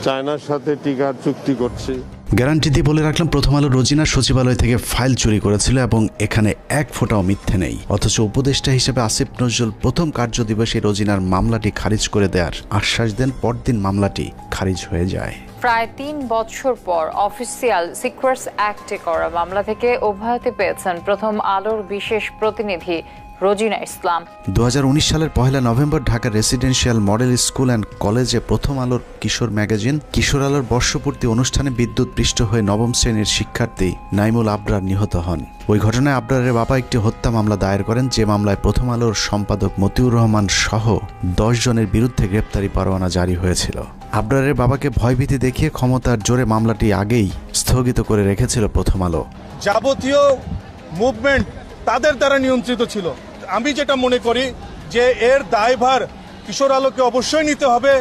[SPEAKER 18] চায়নার সাথে টিকার চুক্তি করছি।
[SPEAKER 4] গ্যারান্টি দিয়ে বলে রাখলাম, প্রথম আলো রোজিনা সচিবালয় থেকে ফাইল চুরি করেছিল এবং এখানে এক ফোঁটাও মিথ্যে নেই। অথচ উপদেষ্টা হিসেবে আসিফ নজরুল প্রথম কার্যদিবসে রোজিনার মামলাটি খারিজ করে দেওয়ার আশ্বাস দেন। পরদিন মামলাটি খারিজ হয়ে যায়।
[SPEAKER 19] প্রায় 3 বছর পর অফিসিয়াল সিক্রেটস অ্যাক্টে করা মামলা থেকে অব্যাহতি পেয়েছেন প্রথম আলোর বিশেষ প্রতিনিধি রোজিনা ইসলাম।
[SPEAKER 4] 2019 সালের 1 নভেম্বর ঢাকার রেসিডেন্সিয়াল মডেল স্কুল অ্যান্ড কলেজে প্রথম আলোর কিশোর ম্যাগাজিন কিশোর আলোর বর্ষপূর্তি অনুষ্ঠানে বিদ্যুৎপৃষ্ট হয়ে 9ম শ্রেণীর শিক্ষার্থী নাইমুল আবরার নিহত হন। ওই ঘটনায় আবরারের বাবা একটি হত্যা মামলা দায়ের করেন, যে মামলায় প্রথম আলোর সম্পাদক মতিউর রহমান সহ 10 জনের বিরুদ্ধে গ্রেপ্তারি পরোয়ানা জারি হয়েছিল। আবরারের বাবাকে ভয়ভীতি দেখিয়ে ক্ষমতার জোরে মামলাটি আগেই স্থগিত করে রেখেছিল প্রথম আলো।
[SPEAKER 6] যাবতীয় মুভমেন্ট তাদের দ্বারা নিয়ন্ত্রিত ছিল। আমি যেটা মনে করি যে এর দায়ভার কিশোর আলোকে অবশ্যই নিতে হবে।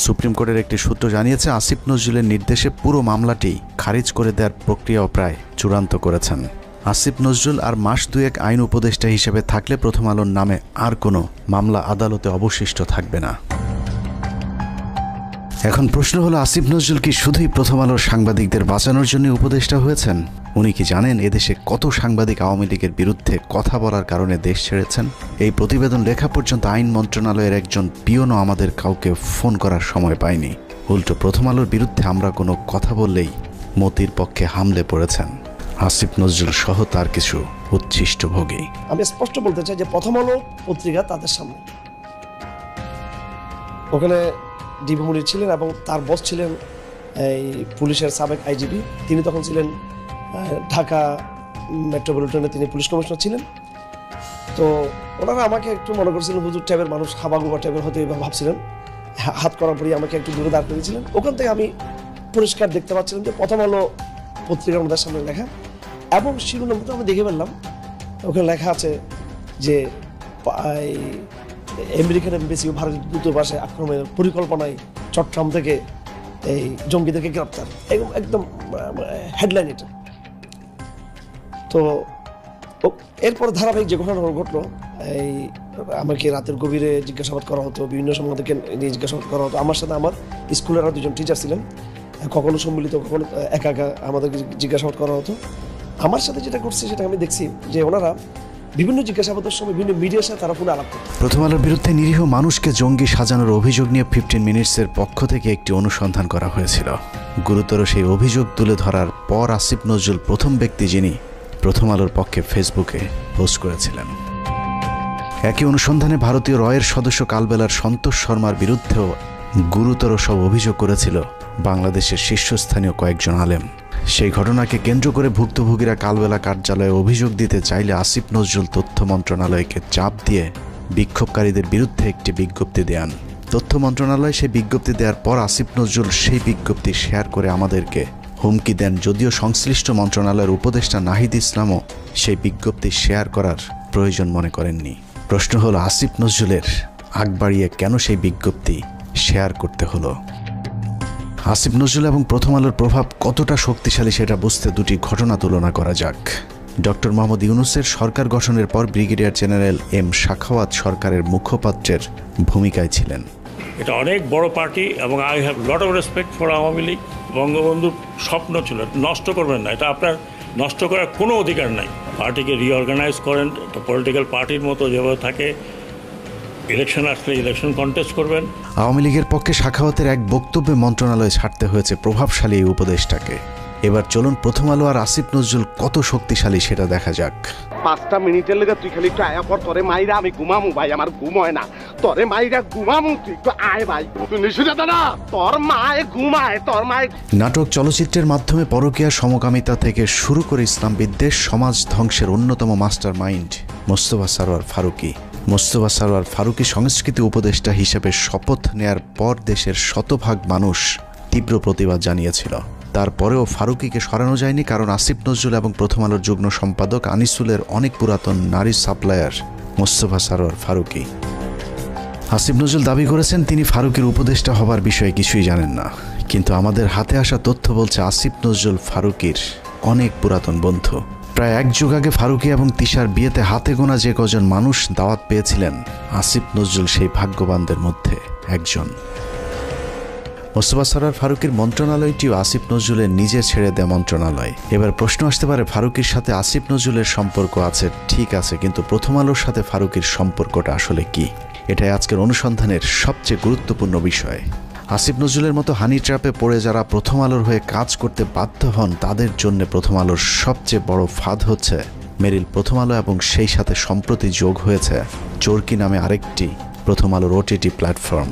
[SPEAKER 4] সুপ্রিম কোর্টের একটি সূত্র জানিয়েছে, আসিফ নজরুলের নির্দেশে পুরো মামলাটি খারিজ করে দেওয়ার প্রক্রিয়াও প্রায় চূড়ান্ত করেছেন। আসিফ নজরুল আর মাস দুয়েক আইন উপদেষ্টা হিসেবে থাকলে প্রথম আলোর নামে আর কোনো মামলা আদালতে অবশিষ্ট থাকবে না। এখন প্রশ্ন হলো, আসিফ নজরুল কি শুধুই প্রথম আলোর সাংবাদিকদের বাঁচানোর জন্য উপদেষ্টা হয়েছেন? উনি কি জানেন এদেশে কত সাংবাদিক আওয়ামী লীগের বিরুদ্ধে কথা বলার কারণে দেশ ছেড়েছেন? এই প্রতিবেদন লেখা পর্যন্ত আইন মন্ত্রণালয়ের একজন পিওনও আমাদের কাউকে ফোন করার সময় পায়নি। উল্টো প্রথম আলোর বিরুদ্ধে আমরা কোনো কথা বললেই মতির পক্ষে হামলে পড়েছেন আসিফ নজরুল সহ তার কিছু উচ্ছিষ্টভোগী।
[SPEAKER 20] আমি স্পষ্ট বলতে চাই যে প্রথম আলো পত্রিকা তাদের সামনে, ওখানে ডিবি মুনির ছিলেন এবং তার বস ছিলেন এই পুলিশের সাবেক আইজিপি, তিনি তখন ছিলেন ঢাকা মেট্রোপলিটনে, তিনি পুলিশ কমিশনার ছিলেন। তো ওনারা আমাকে একটু মনে করছিলেন হুজুর টাইপের মানুষ, হাবাগুবা টাইপের হয়তো ভাবছিলেন, হাত করার পরই আমাকে একটু দূরে দাঁড় করেছিলেন। ওখান থেকে আমি পরিষ্কার দেখতে পাচ্ছিলাম যে প্রথম আলো পত্রিকার আমাদের সামনে লেখা, এবং শিরোনামটা আমি দেখে ফেললাম, ওখানে লেখা আছে যে আমেরিকান এমবেসি ও ভারতের দূতাবাসে আক্রমণের পরিকল্পনায় চট্টগ্রাম থেকে এই জঙ্গিদেরকে গ্রেপ্তার, একদম হেডলাইন এটা। তো এরপর ধারাবাহিক যে ঘটনা ঘটলো, এই আমাকে রাতের গভীরে জিজ্ঞাসাবাদ করা হতো, বিভিন্ন সম্বন্ধে নিয়ে জিজ্ঞাসাবাদ করা হতো। আমার সাথে আমার স্কুলের আরও দুজন টিচার ছিলেন, কখনো সম্মিলিত কখনো একা একা আমাদেরকে জিজ্ঞাসাবাদ করা হতো। আমার সাথে যেটা করছে সেটা আমি দেখছি যে ওনারা বিভিন্ন জিজ্ঞাসাবাদের সময় বিভিন্ন মিডিয়ার সাথে তারা পুরো আলাপ করে।
[SPEAKER 4] প্রথম আলোর বিরুদ্ধে নিরীহ মানুষকে জঙ্গি সাজানোর অভিযোগ নিয়ে 15 মিনিটসের পক্ষ থেকে একটি অনুসন্ধান করা হয়েছিল। গুরুতর সেই অভিযোগ তুলে ধরার পর আসিফ নজরুল প্রথম ব্যক্তি যিনি প্রথম আলোর পক্ষে ফেসবুকে পোস্ট করেছিলেন। একই অনুসন্ধানে ভারতীয় রয়ের সদস্য কালবেলার সন্তোষ শর্মার বিরুদ্ধেও গুরুতর সব অভিযোগ করেছিল বাংলাদেশের শীর্ষস্থানীয় কয়েকজন আলেম। সেই ঘটনাকে কেন্দ্র করে ভুক্তভোগীরা কালবেলা কার্যালয়ে অভিযোগ দিতে চাইলে আসিফ নজরুল তথ্য মন্ত্রণালয়কে চাপ দিয়ে বিক্ষোভকারীদের বিরুদ্ধে একটি বিজ্ঞপ্তি দেন। তথ্য মন্ত্রণালয় সেই বিজ্ঞপ্তি দেওয়ার পর আসিফ নজরুল সেই বিজ্ঞপ্তি শেয়ার করে আমাদেরকে হুমকি দেন, যদিও সংশ্লিষ্ট মন্ত্রণালয়ের উপদেষ্টা নাহিদ ইসলামও সেই বিজ্ঞপ্তি শেয়ার করার প্রয়োজন মনে করেননি। প্রশ্ন হলো, আসিফ নজরুলের আগ বাড়িয়ে কেন সেই বিজ্ঞপ্তি শেয়ার করতে হলো? আসিফ নজরুল এবং প্রথম আলোর প্রভাব কতটা শক্তিশালী সেটা বুঝতে দুটি ঘটনা তুলনা করা যাক। ডক্টর মোহাম্মদ ইউনূসের সরকার গঠনের পর ব্রিগেডিয়ার জেনারেল এম সাখাওয়াত সরকারের মুখপাত্রের ভূমিকায় ছিলেন।
[SPEAKER 21] এটা অনেক বড় পার্টি এবং I have lot of respect for Awami League. বঙ্গবন্ধুর স্বপ্ন ছিল নষ্ট করবেন না, এটা আপনার নষ্ট করার কোনো অধিকার নাই। পার্টিকে রিঅর্গানাইজ করেন, একটা পলিটিক্যাল পার্টির মতো যেভাবে থাকে, ইলেকশন আসলে ইলেকশন কন্টেস্ট করবেন।
[SPEAKER 4] আওয়ামী লীগের পক্ষে সাখাওয়াতের এক বক্তব্যে মন্ত্রণালয়ে ছাড়তে হয়েছে প্রভাবশালী এই উপদেষ্টাকে। এবার চলুন প্রথম আলো আর আসিফ নজরুল কত শক্তিশালী সেটা দেখা যাক।
[SPEAKER 22] 5টা মিনিটের লেগে তুই খালি একটু আয়া পর, তোরে মাইরা আমি ঘুমামু ভাই, আমার ঘুম হয় না, তোরে মাইরা ঘুমামু, তুই একটু আয় ভাই, তুই নিশুদা না, তোর মায়ে ঘুমায়, তোর মায়ে।
[SPEAKER 4] নাটক চলচ্চিত্রের মাধ্যমে পরকীয়া সমকামিতা থেকে শুরু করে ইসলাম বিদ্বেষ, সমাজ ধ্বংসের অন্যতম মাস্টার মাইন্ড মোস্তফা সরোয়ার ফারুকী। মোস্তফা সরোয়ার ফারুকী সংস্কৃতি উপদেষ্টা হিসেবে শপথ নেয়ার পর দেশের শতভাগ মানুষ তীব্র প্রতিবাদ জানিয়েছিল। তারপরেও ফারুকীকে সরানো যায়নি, কারণ আসিফ নজরুল এবং প্রথম আলোর যুগ্ম সম্পাদক আনিসুলের অনেক পুরাতন নারী সাপ্লায়ার মোস্তফা সরোয়ার ফারুকী। আসিফ নজরুল দাবি করেছেন তিনি ফারুকীর উপদেষ্টা হবার বিষয়ে কিছুই জানেন না, কিন্তু আমাদের হাতে আসা তথ্য বলছে আসিফ নজরুল ফারুকীর অনেক পুরাতন বন্ধু। প্রায় এক যুগ আগে ফারুকী এবং তিশার বিয়েতে হাতে গোনা যে কজন মানুষ দাওয়াত পেয়েছিলেন, আসিফ নজরুল সেই ভাগ্যবানদের মধ্যে একজন। মোস্তফা সরোয়ার ফারুকীর মন্ত্রণালয়টিও আসিফ নজরুলের নিজের ছেড়ে দেয়া মন্ত্রণালয়। এবার প্রশ্ন আসতে পারে, ফারুকীর সাথে আসিফ নজরুলের সম্পর্ক আছে ঠিক আছে, কিন্তু প্রথম আলোর সাথে ফারুকীর সম্পর্কটা আসলে কি? এটাই আজকের অনুসন্ধানের সবচেয়ে গুরুত্বপূর্ণ বিষয়। আসিফ নজরুলের মতো হানি ট্র্যাপে পড়ে যারা প্রথম আলোর হয়ে কাজ করতে বাধ্য হন, তাদের জন্য প্রথম আলোর সবচেয়ে বড় ফাঁদ হচ্ছে মেরিল প্রথম আলো, এবং সেই সাথে সম্প্রতি যোগ হয়েছে চরকি নামে আরেকটি প্রথম আলোর ওটিটি প্ল্যাটফর্ম।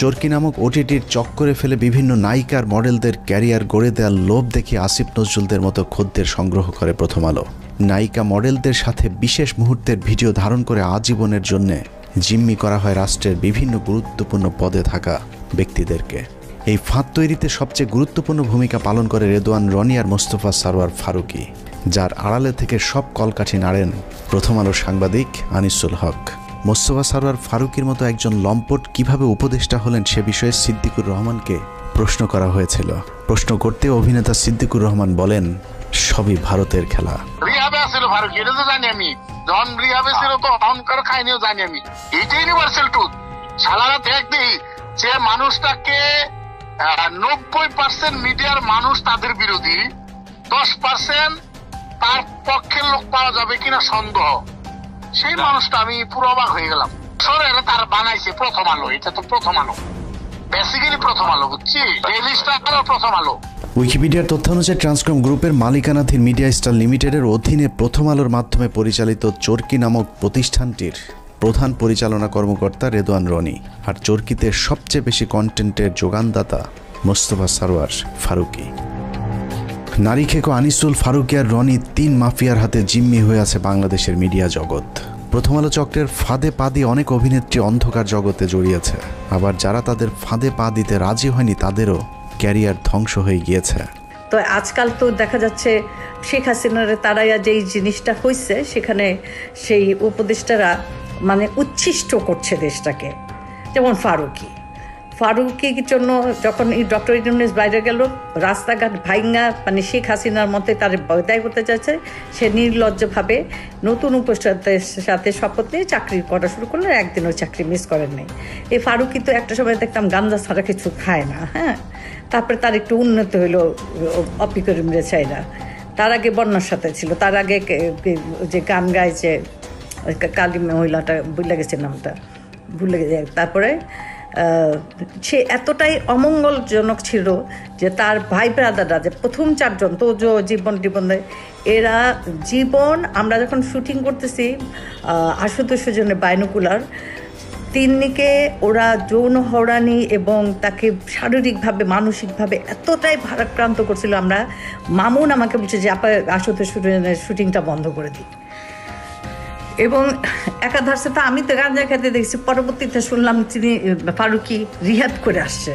[SPEAKER 4] চরকি নামক ওটিটির চক্করে ফেলে বিভিন্ন নায়িকার মডেলদের ক্যারিয়ার গড়ে দেওয়ার লোভ দেখে আসিফ নজরুলদের মতো খদ্দের সংগ্রহ করে প্রথম আলো। নায়িকা মডেলদের সাথে বিশেষ মুহূর্তের ভিডিও ধারণ করে আজীবনের জন্যে জিম্মি করা হয় রাষ্ট্রের বিভিন্ন গুরুত্বপূর্ণ পদে থাকা ব্যক্তিদেরকে। এই ফাঁদ তৈরিতে সবচেয়ে গুরুত্বপূর্ণ ভূমিকা পালন করে রেদওয়ান রনি আর মোস্তফা সরোয়ার ফারুকী, যার আড়ালে থেকে সব কলকাঠি নাড়েন প্রথম আলোর সাংবাদিক আনিসুল হক। মোস্তফা সরোয়ার ফারুকীর মতো একজন লম্পট কিভাবে উপদেষ্টা হলেন সে বিষয়ে সিদ্দিকুর রহমানকে প্রশ্ন করা হয়েছিল। প্রশ্ন করতে অভিনেতা সিদ্দিকুর রহমান বলেন, সবই ভারতের খেলা।
[SPEAKER 22] রিহাবে আছিল ফারুক, এটা তো জানি আমি। যখন রিহাবে ছিল তো অহংকার খাইনিও জানি আমি। এইটা ইউনিভার্সাল ট্রুথ। সালারা দেখ দিই যে মানুষটাকে 90% মিডিয়ার মানুষ তাদের বিরোধী, 10% তার পক্ষের লোক পাওয়া যাবে কিনা সন্দেহ। সেই মানুষটা আমি পুরো অবাক হয়ে গেলাম। সরে তার বানাইছে প্রথম আলো, এটা তো প্রথম আলো, বেসিক্যালি প্রথম আলো, বুঝছি? ডেইলি স্টার প্রথম আলো।
[SPEAKER 4] উইকিপিডিয়ার তথ্য অনুযায়ী ট্রান্সকম গ্রুপের মালিকানাধীন মিডিয়া স্টার লিমিটেডের অধীনে প্রথম আলোর মাধ্যমে পরিচালিত চরকি নামক প্রতিষ্ঠানটির প্রধান পরিচালনা কর্মকর্তা রেদওয়ান রনি, আর চরকিতে সবচেয়ে বেশি কন্টেন্টের যোগানদাতা মোস্তফা সারোয়ার ফারুকী। নারী খেকো আনিসুল, ফারুকী আর রনি 3 মাফিয়ার হাতে জিম্মি হয়ে আছে বাংলাদেশের মিডিয়া জগৎ। প্রথম আলো চক্রের ফাঁদে পা দিয়ে অনেক অভিনেত্রী অন্ধকার জগতে জড়িয়েছে, আবার যারা তাদের ফাঁদে পা দিতে রাজি হয়নি তাদেরও ক্যারিয়ার ধ্বংস হয়ে গিয়েছে।
[SPEAKER 2] তো আজকাল তো দেখা যাচ্ছে শেখ হাসিনার তারাইয়া যেই জিনিসটা হয়েছে সেখানে সেই উপদেষ্টারা মানে উচ্ছিষ্ট করছে দেশটাকে। যেমন ফারুকীর জন্য যখন এই ডক্টর ইউনূস বাইরে গেল, রাস্তাঘাট ভাইঙ্গা মানে শেখ হাসিনার মতে তার বিদায় করতে চাইছে, সে নির্লজ্জভাবে নতুন উপদেষ্টাদের সাথে শপথ নিয়ে চাকরি করা শুরু করলে একদিনও চাকরি মিস করেন নাই। এই ফারুকী তো একটা সময় দেখতাম গাঞ্জা ছাড়া কিছু খায় না, হ্যাঁ। তারপরে তার একটু উন্নত হইলো অপিকরিম রেছাইরা, তার আগে বন্যার সাথে ছিল, তার আগে যে গান গায় যে কালী মহিলাটা ভুলে গেছে নামটা, ভুলে গেছে। তারপরে সে এতটাই অমঙ্গলজনক ছিল যে তার ভাই ব্রাদাররা যে প্রথম 4 জন তো জীবন এরা জীবন, আমরা যখন শুটিং করতেছি আশুতোষ জন্য বাইনোকুলার, তিন্নিকে ওরা যৌন হয়রানি এবং তাকে শারীরিকভাবে মানসিকভাবে এতটাই ভারাক্রান্ত করছিল। আমরা মামুন আমাকে বলছে যে আপা আশুতোষ শুটিংটা বন্ধ করে দিই, এবং একাধারে তো আমি তো গাঁজা খেতে দেখছি, পরবর্তীতে শুনলাম তিনি ফারুকী রিহাব করে আসছে।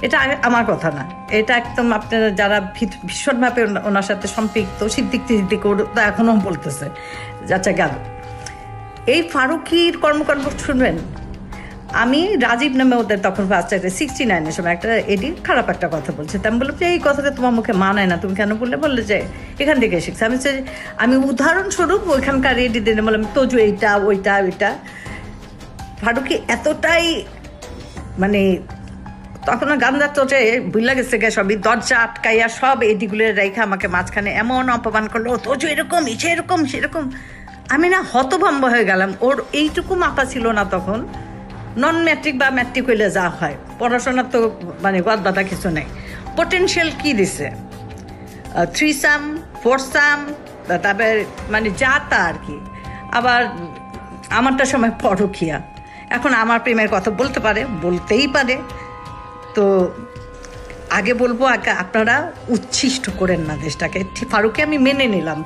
[SPEAKER 2] এটা আমার কথা না, এটা একদম আপনারা যারা ভীষণভাবে ওনার সাথে সম্পৃক্ত সিদ্দিক তো এখনও বলতেছে যাচ্ছে গেল। এই ফারুকীর কর্মকাণ্ড শুনবেন। আমি রাজীব নামে ওদের তখন 69-এর সময় একটা এডি খারাপ একটা কথা বলছে, তা আমি বললাম যে এই কথাটা তোমার মুখে মানায় না, তুমি কেন বললে যে এখান থেকে শিখছে। আমি উদাহরণস্বরূপ ওইখানকার এডি দিনে বললাম তোজু এইটা ওইটা ওইটা। ফারুকী এতটাই মানে তখন গান্ধার তোটে ভুলে গেছে গে, সবই দরজা আটকাইয়া সব এডিগুলো রেখে আমাকে মাঝখানে এমন অপমান করলো, তোজু এরকম ইসে এরকম সেরকম। আমি না হতভম্ব হয়ে গেলাম। ওর এইটুকু মাথা ছিল না তখন, নন ম্যাট্রিক বা ম্যাট্রিক হইলে যা হয়, পড়াশোনার তো মানে বাদ বাধা কিছু নেই। পোটেনশিয়াল কি দিছে, 3 সাম 4 সাম, তারপরে মানে যা তা আর কি। আবার আমারটা সময় পরকিয়া, এখন আমার প্রেমের কথা বলতে পারে, বলতেই পারে। তো আগে বলবো আপনারা উচ্ছিষ্ট করেন না দেশটাকে। ফারুকী আমি মেনে নিলাম,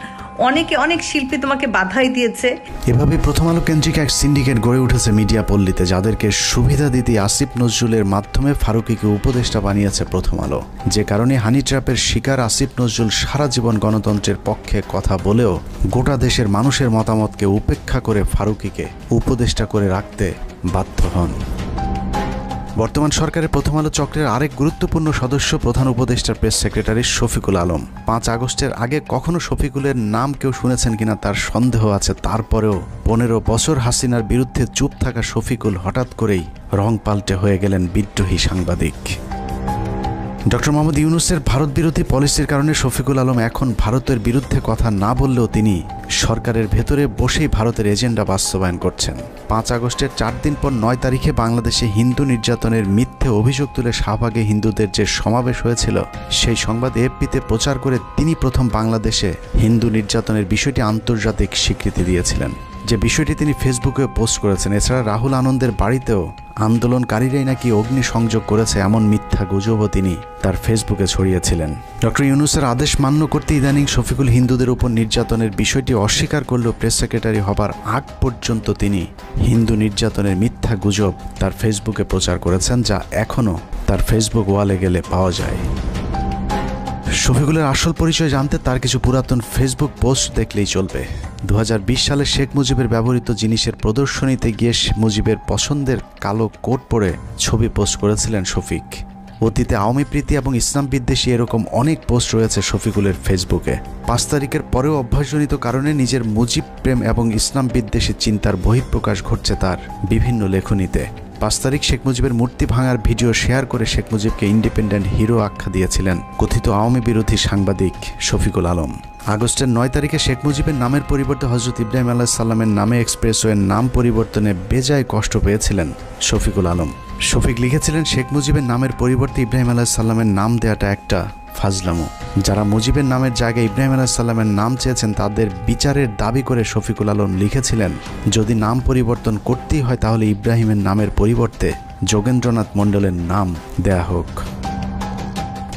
[SPEAKER 2] অনেক শিল্পী তোমাকে বাধাই দিয়েছে।
[SPEAKER 4] এভাবে প্রথম আলো কেন্দ্রিক এক সিন্ডিকেট গড়ে উঠেছে মিডিয়া পল্লীতে, যাদেরকে সুবিধা দিতে আসিফ নজরুলের মাধ্যমে ফারুকীকে উপদেষ্টা বানিয়েছে প্রথম আলো। যে কারণে হানি ট্র্যাপের শিকার আসিফ নজরুল সারা জীবন গণতন্ত্রের পক্ষে কথা বলেও গোটা দেশের মানুষের মতামতকে উপেক্ষা করে ফারুকীকে উপদেষ্টা করে রাখতে বাধ্য হন। বর্তমান সরকারের প্রথম আলো চক্রের আরেক গুরুত্বপূর্ণ সদস্য প্রধান উপদেষ্টার প্রেস সেক্রেটারি শফিকুল আলম। 5 আগস্টের আগে কখনো শফিকুলের নাম কেউ শুনেছেন কিনা তার সন্দেহ আছে। তারপরেও 15 বছর হাসিনার বিরুদ্ধে চুপ থাকা শফিকুল হঠাৎ করেই রং পাল্টে হয়ে গেলেন বিদ্রোহী সাংবাদিক। ডক্টর মোহাম্মদ ইউনূসের ভারত বিরোধী পলিসির কারণে শফিকুল আলম এখন ভারতের বিরুদ্ধে কথা না বললেও তিনি সরকারের ভেতরে বসেই ভারতের এজেন্ডা বাস্তবায়ন করছেন। 5 আগস্টের 4 দিন পর 9 তারিখে বাংলাদেশে হিন্দু নির্যাতনের মিথ্যে অভিযোগ তুলে শাহবাগে হিন্দুদের যে সমাবেশ হয়েছিল, সেই সংবাদ এএফপিতে প্রচার করে তিনি প্রথম বাংলাদেশে হিন্দু নির্যাতনের বিষয়টি আন্তর্জাতিক স্বীকৃতি দিয়েছিলেন, যে বিষয়টি তিনি ফেসবুকে পোস্ট করেছেন। এছাড়া রাহুল আনন্দের বাড়িতেও আন্দোলনকারীরাই নাকি অগ্নি সংযোগ করেছে এমন মিথ্যা গুজবও তিনি তার ফেসবুকে ছড়িয়েছিলেন। ডক্টর ইউনূসের আদেশ মান্য করতে ইদানিং শফিকুল হিন্দুদের উপর নির্যাতনের বিষয়টি অস্বীকার করলেও প্রেস সেক্রেটারি হবার আগ পর্যন্ত তিনি হিন্দু নির্যাতনের মিথ্যা গুজব তার ফেসবুকে প্রচার করেছেন, যা এখনও তার ফেসবুক ওয়ালে গেলে পাওয়া যায়। শফিকুলের আসল পরিচয় জানতে তার কিছু পুরাতন ফেসবুক পোস্ট দেখলেই চলবে। 2020 সালে শেখ মুজিবের ব্যবহৃত জিনিসের প্রদর্শনীতে গিয়ে মুজিবের পছন্দের কালো কোট পরে ছবি পোস্ট করেছিলেন শফিক। অতীতে আওয়ামী প্রীতি এবং ইসলাম বিদ্বেষী এরকম অনেক পোস্ট রয়েছে শফিকুলের ফেসবুকে। 5 তারিখের পরেও অভ্যাসজনিত কারণে নিজের মুজিব প্রেম এবং ইসলাম বিদ্বেষী চিন্তার বহিঃপ্রকাশ ঘটছে তার বিভিন্ন লেখনীতে। 5 তারিখ শেখ মুজিবের মূর্তি ভাঙার ভিডিও শেয়ার করে শেখ মুজিবকে ইন্ডিপেন্ডেন্ট হিরো আখ্যা দিয়েছিলেন কথিত আওয়ামী বিরোধী সাংবাদিক শফিকুল আলম। আগস্টের 9 তারিখে শেখ মুজিবের নামের পরিবর্তে হযরত ইব্রাহিম আলাইহিস সালামের নামে এক্সপ্রেসওয়ের নাম পরিবর্তনে বেজায় কষ্ট পেয়েছিলেন শফিকুল আলম। শফিক লিখেছিলেন, শেখ মুজিবের নামের পরিবর্তে ইব্রাহিম আলাইহিস সালামের নাম দেওয়াটা একটা ফাজলামো। যারা মুজিবের নামের জায়গায় ইব্রাহিম আলাইহিস সালামের নাম চেয়েছেন তাদের বিচারের দাবি করে শফিকুল আলম লিখেছিলেন, যদি নাম পরিবর্তন করতেই হয় তাহলে ইব্রাহিমের নামের পরিবর্তে যোগেন্দ্রনাথ মণ্ডলের নাম দেয়া হোক।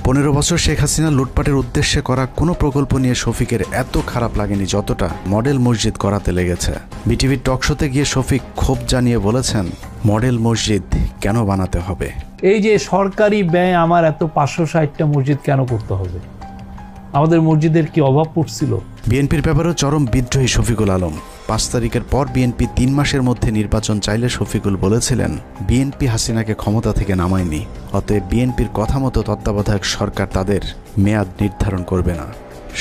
[SPEAKER 4] 15 বছর শেখ হাসিনা লুটপাটের উদ্দেশ্যে করা কোনো প্রকল্প নিয়ে শফিকের এত খারাপ লাগেনি যতটা মডেল মসজিদ করাতে লেগেছে। বিটিভির টকশোতে গিয়ে শফিক ক্ষোভ জানিয়ে বলেছেন, মডেল মসজিদ কেন বানাতে হবে?
[SPEAKER 5] এই যে সরকারি ব্যয় আমার এত 560টা মসজিদ কেন করতে হবে? আমাদের মসজিদের কি অভাব পড়ছিল?
[SPEAKER 4] বিএনপির ব্যাপারেও চরম বিদ্রোহী শফিকুল আলম। 5 তারিখের পর বিএনপি 3 মাসের মধ্যে নির্বাচন চাইলে শফিকুল বলেছিলেন, বিএনপি হাসিনাকে ক্ষমতা থেকে নামায়নি, অতএব বিএনপির কথা মতো তত্ত্বাবধায়ক সরকার তাদের মেয়াদ নির্ধারণ করবে না।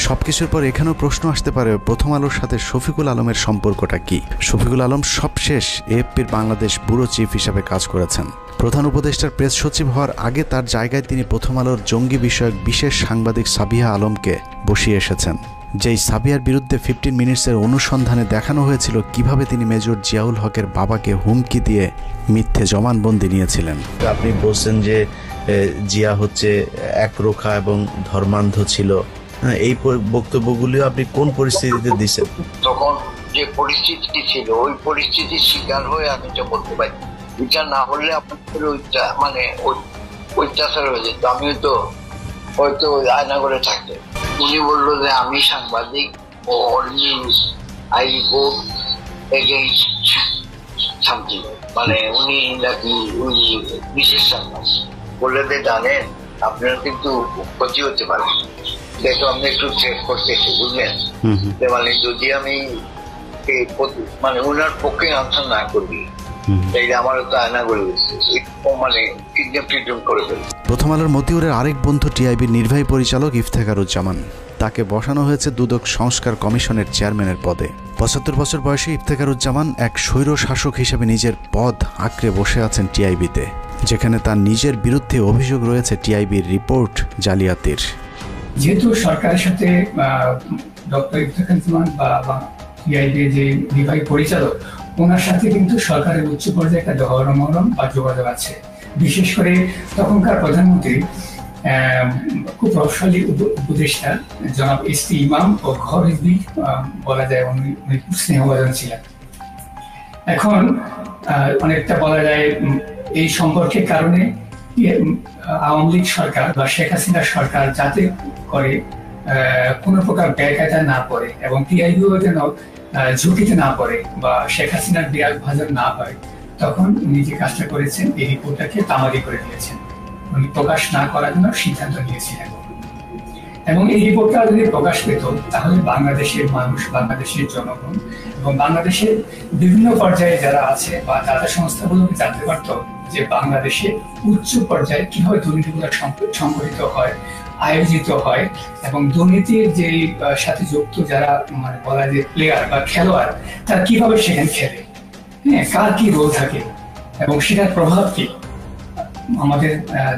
[SPEAKER 4] সবকিছুর পর এখানেও প্রশ্ন আসতে পারে, প্রথম আলোর সাথে শফিকুল আলমের সম্পর্কটা কি? শফিকুল আলম সবশেষ এএফপির বাংলাদেশ ব্যুরো চিফ হিসাবে কাজ করেছেন। প্রধান উপদেষ্টার প্রেস সচিব হওয়ার আগে তার জায়গায় তিনি প্রথম আলোর জঙ্গি বিষয়ক বিশেষ সাংবাদিক সাবিহা আলমকে বসিয়ে এসেছেন। যেই সাবিহার বিরুদ্ধে 15 মিনিটসের অনুসন্ধানে দেখানো হয়েছিল কিভাবে তিনি মেজর জিয়াউল হকের বাবাকে হুমকি দিয়ে মিথ্যে জবানবন্দি নিয়েছিলেন।
[SPEAKER 7] আপনি বলছেন যে জিয়া হচ্ছে একরোখা এবং ধর্মান্ধ ছিল, এই বক্তব্যগুলিও আপনি কোন পরিস্থিতিতে দিচ্ছেন?
[SPEAKER 23] তখন যে পরিস্থিতি ছিল ওই পরিস্থিতির শিকার হয়ে আমি যা বলতে পারি, বিচার না হলে আপনাদের মানে অত্যাচার হয়ে যেত। আমিও তো হয়তো আয়না করে থাকতে। উনি বললো যে আমি সাংবাদিক ও news I go against something, মানে উনি নাকি উনি বিশেষ সাংবাদিক বললে যে জানেন আপনারা কিন্তু ক্ষতি হতে পারে, দেখো আমি একটু চেক করতেছি, বুঝলেন? মানে যদি আমি মানে ওনার পক্ষে আনসার না করি তাইলে আমার তো আয়না করে দিচ্ছে, মানে কিডন্যাপ করে ফেলবে।
[SPEAKER 4] প্রথম আলোর মতিউরের আরেক বন্ধু টিআইবির নির্বাহী পরিচালক ইফতেখারুজ্জামান, তাকে বসানো হয়েছে দুদক সংস্কার কমিশনের চেয়ারম্যানের পদে। 75 বছর বয়সী ইফতেখারুজ্জামান এক স্বৈর শাসক হিসেবে নিজের পদ আঁকড়ে বসে আছেন টিআইবিতে, যেখানে তার নিজের বিরুদ্ধে অভিযোগ রয়েছে টিআইবির রিপোর্ট জালিয়াতির।
[SPEAKER 24] যেহেতু সরকারের সাথে ডক্টর ইফতেখারুজ্জামান বা টিআইবি যে নির্বাহী পরিচালক, ওনার সাথে কিন্তু সরকারের উচ্চ পর্যায়ে একটা মহরম বা যোগাযোগ আছে। বিশেষ করে তখনকার প্রধানমন্ত্রী খুব প্রভাবশালী উপদেষ্টা জনাব এসটি ইমাম ও ঘর হিজবি বলা যায় উনি খুব স্নেহভাজন ছিলেন। এখন অনেকটা বলা যায় এই সম্পর্কের কারণে আওয়ামী লীগ সরকার বা শেখ হাসিনা সরকার যাতে করে কোনো প্রকার ব্যয়কায়দা না পড়ে এবং টিআইবিও যেন ঝুঁকিতে না পড়ে বা শেখ হাসিনার বিরাগ ভাজন না হয়, তখন উনি যে কাজটা করেছেন এই রিপোর্টটাকে তামাদি করে দিয়েছেন। উনি প্রকাশ না করার জন্য সিদ্ধান্ত নিয়েছিলেন এবং এই রিপোর্টটা যদি প্রকাশ পেত তাহলে বাংলাদেশের মানুষ, বাংলাদেশের জনগণ এবং বাংলাদেশের বিভিন্ন পর্যায়ে যারা আছে বা দাতা সংস্থাগুলোকে জানতে পারত যে বাংলাদেশে উচ্চ পর্যায়ে কিভাবে দুর্নীতিগুলো সংঘটিত হয়, আয়োজিত হয় এবং দুর্নীতির যে সাথে যুক্ত যারা মানে বলা যায় প্লেয়ার বা খেলোয়াড়, তারা কিভাবে সেখানে খেলে, হ্যাঁ, কার কি রোল থাকে এবং সেটার প্রভাব কি আমাদের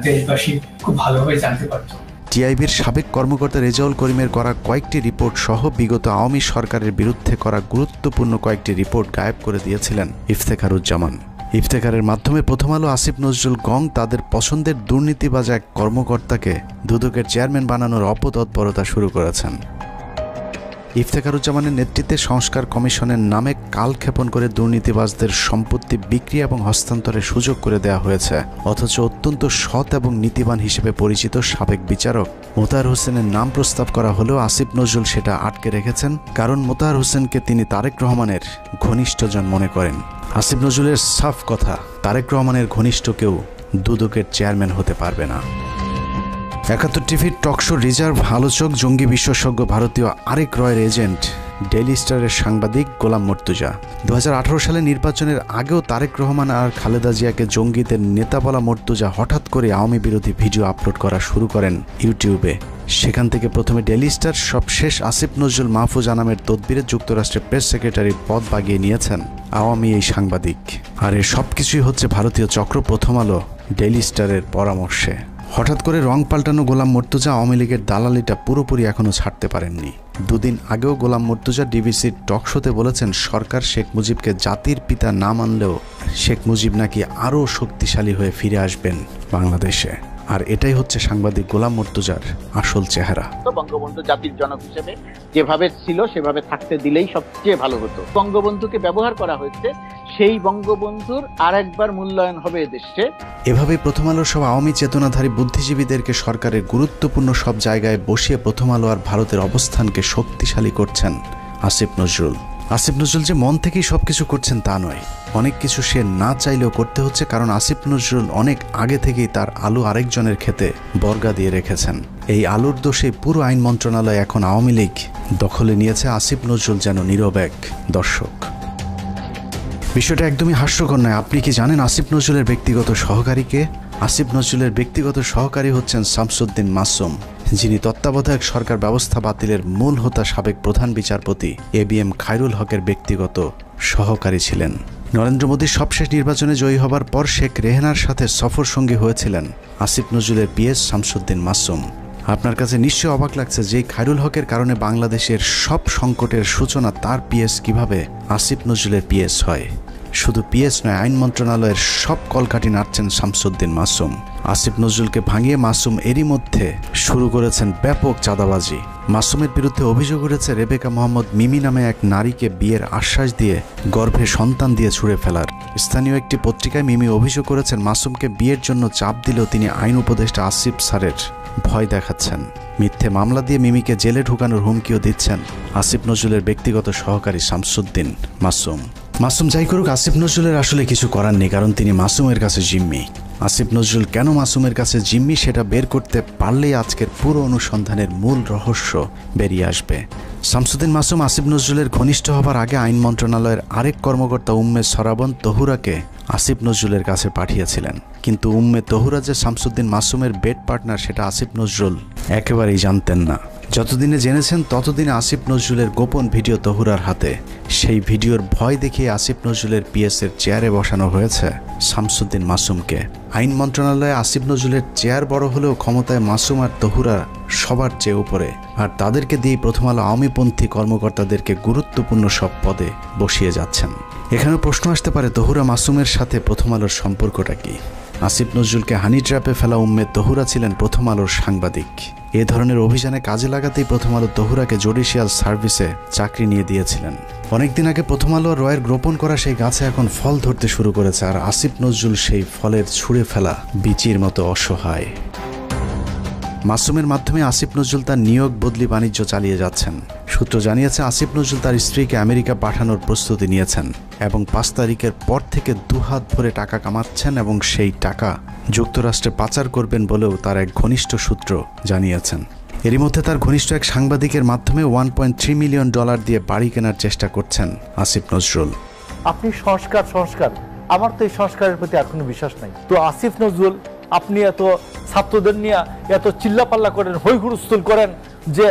[SPEAKER 24] দেশবাসী খুব ভালোভাবে জানতে পারত।
[SPEAKER 4] টিআইবির সাবেক কর্মকর্তা রেজাউল করিমের করা কয়েকটি রিপোর্ট সহ বিগত আওয়ামী সরকারের বিরুদ্ধে করা গুরুত্বপূর্ণ কয়েকটি রিপোর্ট গায়েব করে দিয়েছিলেন ইফতেখারুজ্জামান। ইফতেখারের মাধ্যমে প্রথম আলো আসিফ নজরুল গং তাদের পছন্দের দুর্নীতিবাজ এক কর্মকর্তাকে দুদকের চেয়ারম্যান বানানোর অপতৎপরতা শুরু করেছেন। ইফতেখারুজ্জামানের নেতৃত্বে সংস্কার কমিশনের নামে কালক্ষেপণ করে দুর্নীতিবাজদের সম্পত্তি বিক্রি এবং হস্তান্তরের সুযোগ করে দেওয়া হয়েছে, অথচ অত্যন্ত সৎ এবং নীতিবান হিসেবে পরিচিত সাবেক বিচারক মোতাহার হোসেনের নাম প্রস্তাব করা হলেও আসিফ নজরুল সেটা আটকে রেখেছেন, কারণ মোতাহার হোসেনকে তিনি তারেক রহমানের ঘনিষ্ঠজন মনে করেন। আসিফ নজরুলের সাফ কথা, তারেক রহমানের ঘনিষ্ঠ কেউ দুদকের চেয়ারম্যান হতে পারবে না। ৭১ টিভির টকশো রিজার্ভ আলোচক, জঙ্গি বিশেষজ্ঞ, ভারতীয় আরেক রয়ের এজেন্ট ডেইলি স্টারের সাংবাদিক গোলাম মর্তুজা। 2018 সালে নির্বাচনের আগেও তারেক রহমান আর খালেদা জিয়াকে জঙ্গিদের নেতা বলা মর্তুজা হঠাৎ করে আওয়ামী বিরোধী ভিডিও আপলোড করা শুরু করেন ইউটিউবে। সেখান থেকে প্রথমে ডেইলি স্টার, সবশেষ আসিফ নজরুল মাহফুজ আনামের তদবিরে যুক্তরাষ্ট্রের প্রেস সেক্রেটারির পদ বাগিয়ে নিয়েছেন আওয়ামী এই সাংবাদিক। আর এর সবকিছুই হচ্ছে ভারতীয় চক্র প্রথম আলো ডেইলি স্টারের পরামর্শে। হঠাৎ করে রং পাল্টানো গোলাম মর্তুজা আওয়ামী লীগের দালালিটা পুরোপুরি এখনও ছাড়তে পারেননি। দুদিন আগেও গোলাম মর্তুজা ডিবিসির টক শোতে বলেছেন সরকার শেখ মুজিবকে জাতির পিতা না মানলেও শেখ মুজিব নাকি আরও শক্তিশালী হয়ে ফিরে আসবেন বাংলাদেশে। আর এটাই হচ্ছে সাংবাদিক গোলাম মর্তুজার আসল চেহারা।
[SPEAKER 1] বঙ্গবন্ধু জাতির জনক হিসেবে যেভাবে ছিল সেভাবে থাকতে দিলেই সবচেয়ে ভালো হতো। বঙ্গবন্ধুকে ব্যবহার করা হয়েছে, সেই বঙ্গবন্ধুর আরেকবার মূল্যায়ন হবে এদেশে।
[SPEAKER 4] এভাবেই প্রথম আলোর সব আওয়ামী চেতনাধারী বুদ্ধিজীবীদেরকে সরকারের গুরুত্বপূর্ণ সব জায়গায় বসিয়ে প্রথম আলো আর ভারতের অবস্থানকে শক্তিশালী করছেন আসিফ নজরুল। আসিফ নজরুল যে মন থেকেই সবকিছু করছেন তা নয়, অনেক কিছু সে না চাইলেও করতে হচ্ছে, কারণ আসিফ নজরুল অনেক আগে থেকেই তার আলু আরেকজনের ক্ষেতে বর্গা দিয়ে রেখেছেন। এই আলুর দোষে পুরো আইন মন্ত্রণালয় এখন আওয়ামী লীগ দখলে নিয়েছে। আসিফ নজরুল যেন নীরব এক দর্শক। বিষয়টা একদমই হাস্যকর নয়। আপনি কি জানেন আসিফ নজরুলের ব্যক্তিগত সহকারীকে? আসিফ নজরুলের ব্যক্তিগত সহকারী হচ্ছেন শামসুদ্দিন মাসুম, যিনি তত্ত্বাবধায়ক সরকার ব্যবস্থা বাতিলের মূল হোতা সাবেক প্রধান বিচারপতি ABM খায়রুল হকের ব্যক্তিগত সহকারী ছিলেন। নরেন্দ্র মোদীর সবশেষ নির্বাচনে জয়ী হবার পর শেখ রেহানার সাথে সফর সঙ্গী হয়েছিলেন আসিফ নজরুলের PS শামসুদ্দিন মাসুম। আপনার কাছে নিশ্চয়ই অবাক লাগছে যে খায়রুল হকের কারণে বাংলাদেশের সব সংকটের সূচনা তার PS কিভাবে আসিফ নজরুলের PS হয়। শুধু PS নয়, আইন মন্ত্রণালয়ের সব কলকাঠি নাড়ছেন শামসুদ্দিন মাসুম। আসিফ নজরুলকে ভাঙিয়ে মাসুম এরই মধ্যে শুরু করেছেন ব্যাপক চাঁদাবাজি। মাসুমের বিরুদ্ধে অভিযোগ উঠেছে রেবেকা মোহাম্মদ মিমি নামে এক নারীকে বিয়ের আশ্বাস দিয়ে গর্ভে সন্তান দিয়ে ছুঁড়ে ফেলার। স্থানীয় একটি পত্রিকায় মিমি অভিযোগ করেছেন মাসুমকে বিয়ের জন্য চাপ দিলেও তিনি আইন উপদেষ্টা আসিফ স্যারের ভয় দেখাচ্ছেন। মিথ্যে মামলা দিয়ে মিমিকে জেলে ঢুকানোর হুমকিও দিচ্ছেন আসিফ নজরুলের ব্যক্তিগত সহকারী শামসুদ্দিন মাসুম। মাসুম যাই করুক, আসিফ নজরুলের আসলে কিছু করার নেই, কারণ তিনি মাসুমের কাছে জিম্মি। আসিফ নজরুল কেন মাসুমের কাছে জিম্মি সেটা বের করতে পারলেই আজকের পুরো অনুসন্ধানের মূল রহস্য বেরিয়ে আসবে। শামসুদ্দিন মাসুম আসিফ নজরুলের ঘনিষ্ঠ হবার আগে আইন মন্ত্রণালয়ের আরেক কর্মকর্তা উম্মে সরাবন তহুরাকে আসিফ নজরুলের কাছে পাঠিয়েছিলেন, কিন্তু উম্মে তহুরা যে শামসুদ্দিন মাসুমের বেড পার্টনার সেটা আসিফ নজরুল একেবারেই জানতেন না। যতদিনে জেনেছেন ততদিনে আসিফ নজরুলের গোপন ভিডিও তহুরার হাতে। সেই ভিডিওর ভয় দেখিয়ে আসিফ নজরুলের PS এর চেয়ারে বসানো হয়েছে শামসুদ্দিন মাসুমকে। আইন মন্ত্রণালয়ে আসিফ নজরুলের চেয়ার বড় হলেও ক্ষমতায় মাসুম আর তহুরা সবার চেয়ে উপরে, আর তাদেরকে দিয়ে প্রথম আলো আওয়ামীপন্থী কর্মকর্তাদেরকে গুরুত্বপূর্ণ সব পদে বসিয়ে যাচ্ছেন। এখানে প্রশ্ন আসতে পারে, তহুরা মাসুমের সাথে প্রথম আলোর সম্পর্কটা কি? আসিফ নজরুলকে হানি ট্র্যাপে ফেলা উম্মে তহুরা ছিলেন প্রথম আলোর সাংবাদিক। এ ধরনের অভিযানে কাজে লাগাতেই প্রথম আলো তহুরাকে জুডিশিয়াল সার্ভিসে চাকরি নিয়ে দিয়েছিলেন। অনেকদিন আগে প্রথম আলো রয়ের রোপণ করা সেই গাছে এখন ফল ধরতে শুরু করেছে, আর আসিফ নজরুল সেই ফলের ছুঁড়ে ফেলা বিচির মতো অসহায়। মাসুমের মাধ্যমে আসিফ নজরুল তার নিয়োগ বদলি বাণিজ্য চালিয়ে যাচ্ছেন। সূত্র জানিয়েছে আসিফ নজরুল তার স্ত্রীকে আমেরিকা পাঠানোর প্রস্তুতি নিয়েছেন এবং 5 তারিখের পর থেকে 2 হাত ভরে টাকা কামাচ্ছেন এবং সেই টাকা যুক্তরাষ্ট্রে পাচার করবেন বলেও তার এক ঘনিষ্ঠ সূত্র জানিয়েছেন। এরই মধ্যে তার ঘনিষ্ঠ এক সাংবাদিকের মাধ্যমে $1.3 মিলিয়ন দিয়ে বাড়ি কেনার চেষ্টা করছেন আসিফ নজরুল।
[SPEAKER 5] আপনি সংস্কার আমার তো এই সংস্কারের প্রতি আর কোনো বিশ্বাস নাই। তো আসিফ নজরুল, আপনি এত ছাত্রদের নিয়ে এত চিল্লাপাল্লা করেন, হই হুড়স্থুল করেন যে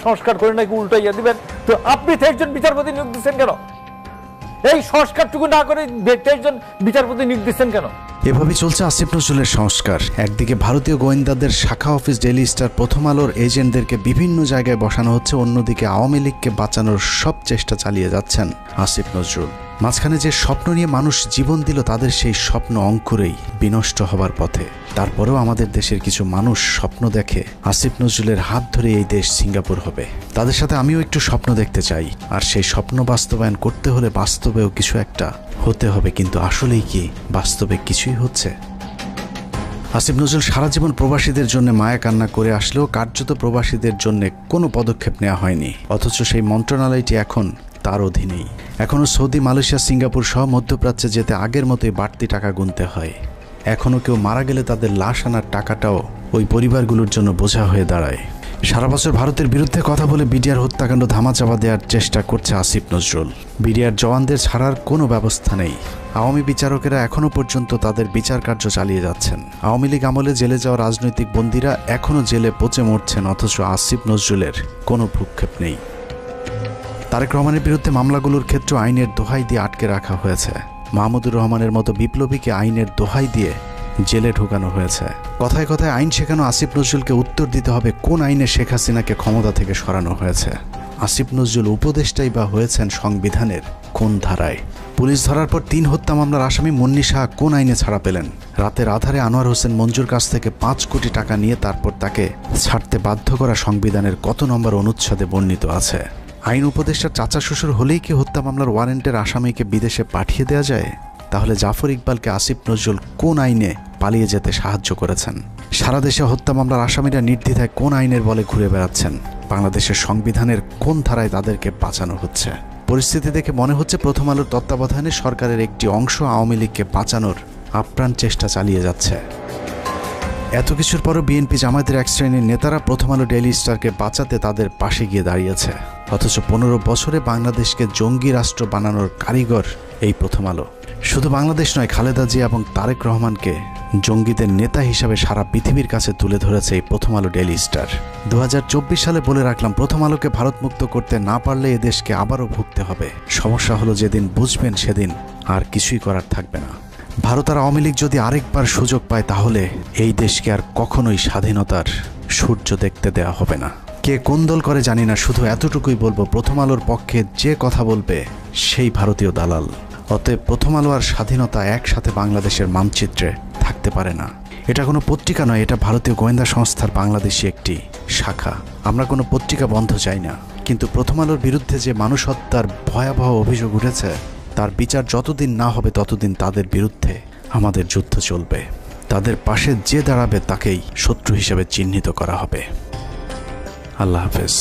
[SPEAKER 5] সংস্কার করে নাকি উল্টাইয়া দিবেন, তো আপনি 23 জন বিচারপতি নিয়োগ দিচ্ছেন কেন? এই সংস্কারটুকু না করে 23 জন বিচারপতি নিয়োগ দিচ্ছেন কেন?
[SPEAKER 4] এভাবেই চলছে আসিফ নজরুলের সংস্কার। একদিকে ভারতীয় গোয়েন্দাদের শাখা অফিস ডেইলি স্টার প্রথম আলোর এজেন্টদেরকে বিভিন্ন জায়গায় বসানো হচ্ছে, অন্যদিকে আওয়ামী লীগকে বাঁচানোর সব চেষ্টা চালিয়ে যাচ্ছেন আসিফ নজরুল। মাঝখানে যে স্বপ্ন নিয়ে মানুষ জীবন দিল তাদের সেই স্বপ্ন অঙ্কুরেই বিনষ্ট হবার পথে। তারপরেও আমাদের দেশের কিছু মানুষ স্বপ্ন দেখে আসিফ নজরুলের হাত ধরে এই দেশ সিঙ্গাপুর হবে। তাদের সাথে আমিও একটু স্বপ্ন দেখতে চাই, আর সেই স্বপ্ন বাস্তবায়ন করতে হলে বাস্তবেও কিছু একটা হতে হবে। কিন্তু আসলেই কি বাস্তবে কিছুই হচ্ছে? আসিফ নজরুল সারা জীবন প্রবাসীদের জন্য মায়া কান্না করে আসলেও কার্যত প্রবাসীদের জন্য কোনো পদক্ষেপ নেওয়া হয়নি, অথচ সেই মন্ত্রণালয়টি এখন তার অধীনেই। এখনও সৌদি, মালয়েশিয়া, সিঙ্গাপুর সহ মধ্যপ্রাচ্যে যেতে আগের মতোই বাড়তি টাকা গুনতে হয়। এখনও কেউ মারা গেলে তাদের লাশ আনার টাকাটাও ওই পরিবারগুলোর জন্য বোঝা হয়ে দাঁড়ায়। সারা বছর ভারতের বিরুদ্ধে কথা বলে বিডিআর হত্যাকাণ্ড ধামাচাপা দেওয়ার চেষ্টা করছে আসিফ নজরুল। বিডিআর জওয়ানদের ছাড়ার কোনো ব্যবস্থা নেই। আওয়ামী বিচারকেরা এখনও পর্যন্ত তাদের বিচার কার্য চালিয়ে যাচ্ছেন। আওয়ামী লীগ আমলে জেলে যাওয়া রাজনৈতিক বন্দীরা এখনও জেলে পচে মরছেন, অথচ আসিফ নজরুলের কোনো ভ্রুক্ষেপ নেই। তারেক রহমানের বিরুদ্ধে মামলাগুলোর ক্ষেত্রে আইনের দোহাই দিয়ে আটকে রাখা হয়েছে। মাহমুদুর রহমানের মতো বিপ্লবীকে আইনের দোহাই দিয়ে জেলে ঢোকানো হয়েছে। কথায় কথায় আইন শেখানো আসিফ নজরুলকে উত্তর দিতে হবে কোন আইনে শেখ হাসিনাকে ক্ষমতা থেকে সরানো হয়েছে। আসিফ নজরুল উপদেষ্টাই বা হয়েছেন সংবিধানের কোন ধারায়? পুলিশ ধরার পর 3 হত্যা মামলার আসামি মুন্নি শাহ কোন আইনে ছাড়া পেলেন? রাতের আধারে আনোয়ার হোসেন মঞ্জুর কাছ থেকে 5 কোটি টাকা নিয়ে তারপর তাকে ছাড়তে বাধ্য করা সংবিধানের কত নম্বর অনুচ্ছেদে বর্ণিত আছে? আইন উপদেষ্টার চাচা শ্বশুর হলেই কি হত্যা মামলার ওয়ারেন্টের আসামিকে বিদেশে পাঠিয়ে দেওয়া যায়? তাহলে জাফর ইকবালকে আসিফ নজরুল কোন আইনে পালিয়ে যেতে সাহায্য করেছেন? সারা দেশে হত্যা মামলার আসামিরা নির্দ্বিধায় কোন আইনের বলে ঘুরে বেড়াচ্ছেন? বাংলাদেশের সংবিধানের কোন ধারায় তাদেরকে বাঁচানো হচ্ছে? পরিস্থিতি দেখে মনে হচ্ছে প্রথম আলোর তত্ত্বাবধানে সরকারের একটি অংশ আওয়ামী লীগকে বাঁচানোর আপ্রাণ চেষ্টা চালিয়ে যাচ্ছে। এত কিছুর পরও বিএনপি জামায়াতের এক শ্রেণীর নেতারা প্রথম আলো ডেইলি স্টারকে বাঁচাতে তাদের পাশে গিয়ে দাঁড়িয়েছে, অথচ 15 বছরে বাংলাদেশকে জঙ্গি রাষ্ট্র বানানোর কারিগর এই প্রথম আলো। শুধু বাংলাদেশ নয়, খালেদা জিয়া এবং তারেক রহমানকে জঙ্গিদের নেতা হিসাবে সারা পৃথিবীর কাছে তুলে ধরেছে এই প্রথম আলো ডেইলি স্টার। 2024 সালে বলে রাখলাম, প্রথম আলোকে ভারতমুক্ত করতে না পারলে এদেশকে আবারও ভুগতে হবে। সমস্যা হলো যেদিন বুঝবেন সেদিন আর কিছুই করার থাকবে না। ভারত আর আওয়ামী লীগ যদি আরেকবার সুযোগ পায় তাহলে এই দেশকে আর কখনোই স্বাধীনতার সূর্য দেখতে দেওয়া হবে না। কে কোন দল করে জানি না, শুধু এতটুকুই বলবো, প্রথম আলোর পক্ষে যে কথা বলবে সেই ভারতীয় দালাল। অতএব প্রথম আলো আর স্বাধীনতা একসাথে বাংলাদেশের মানচিত্রে থাকতে পারে না। এটা কোনো পত্রিকা নয়, এটা ভারতীয় গোয়েন্দা সংস্থার বাংলাদেশি একটি শাখা। আমরা কোনো পত্রিকা বন্ধ চাই না, কিন্তু প্রথম আলোর বিরুদ্ধে যে মানুষ হত্যার ভয়াবহ অভিযোগ উঠেছে তার বিচার যতদিন না হবে ততদিন তাদের বিরুদ্ধে আমাদের যুদ্ধ চলবে। তাদের পাশে যে দাঁড়াবে তাকেই শত্রু হিসেবে চিহ্নিত করা হবে। আল্লাহ হাফেজ।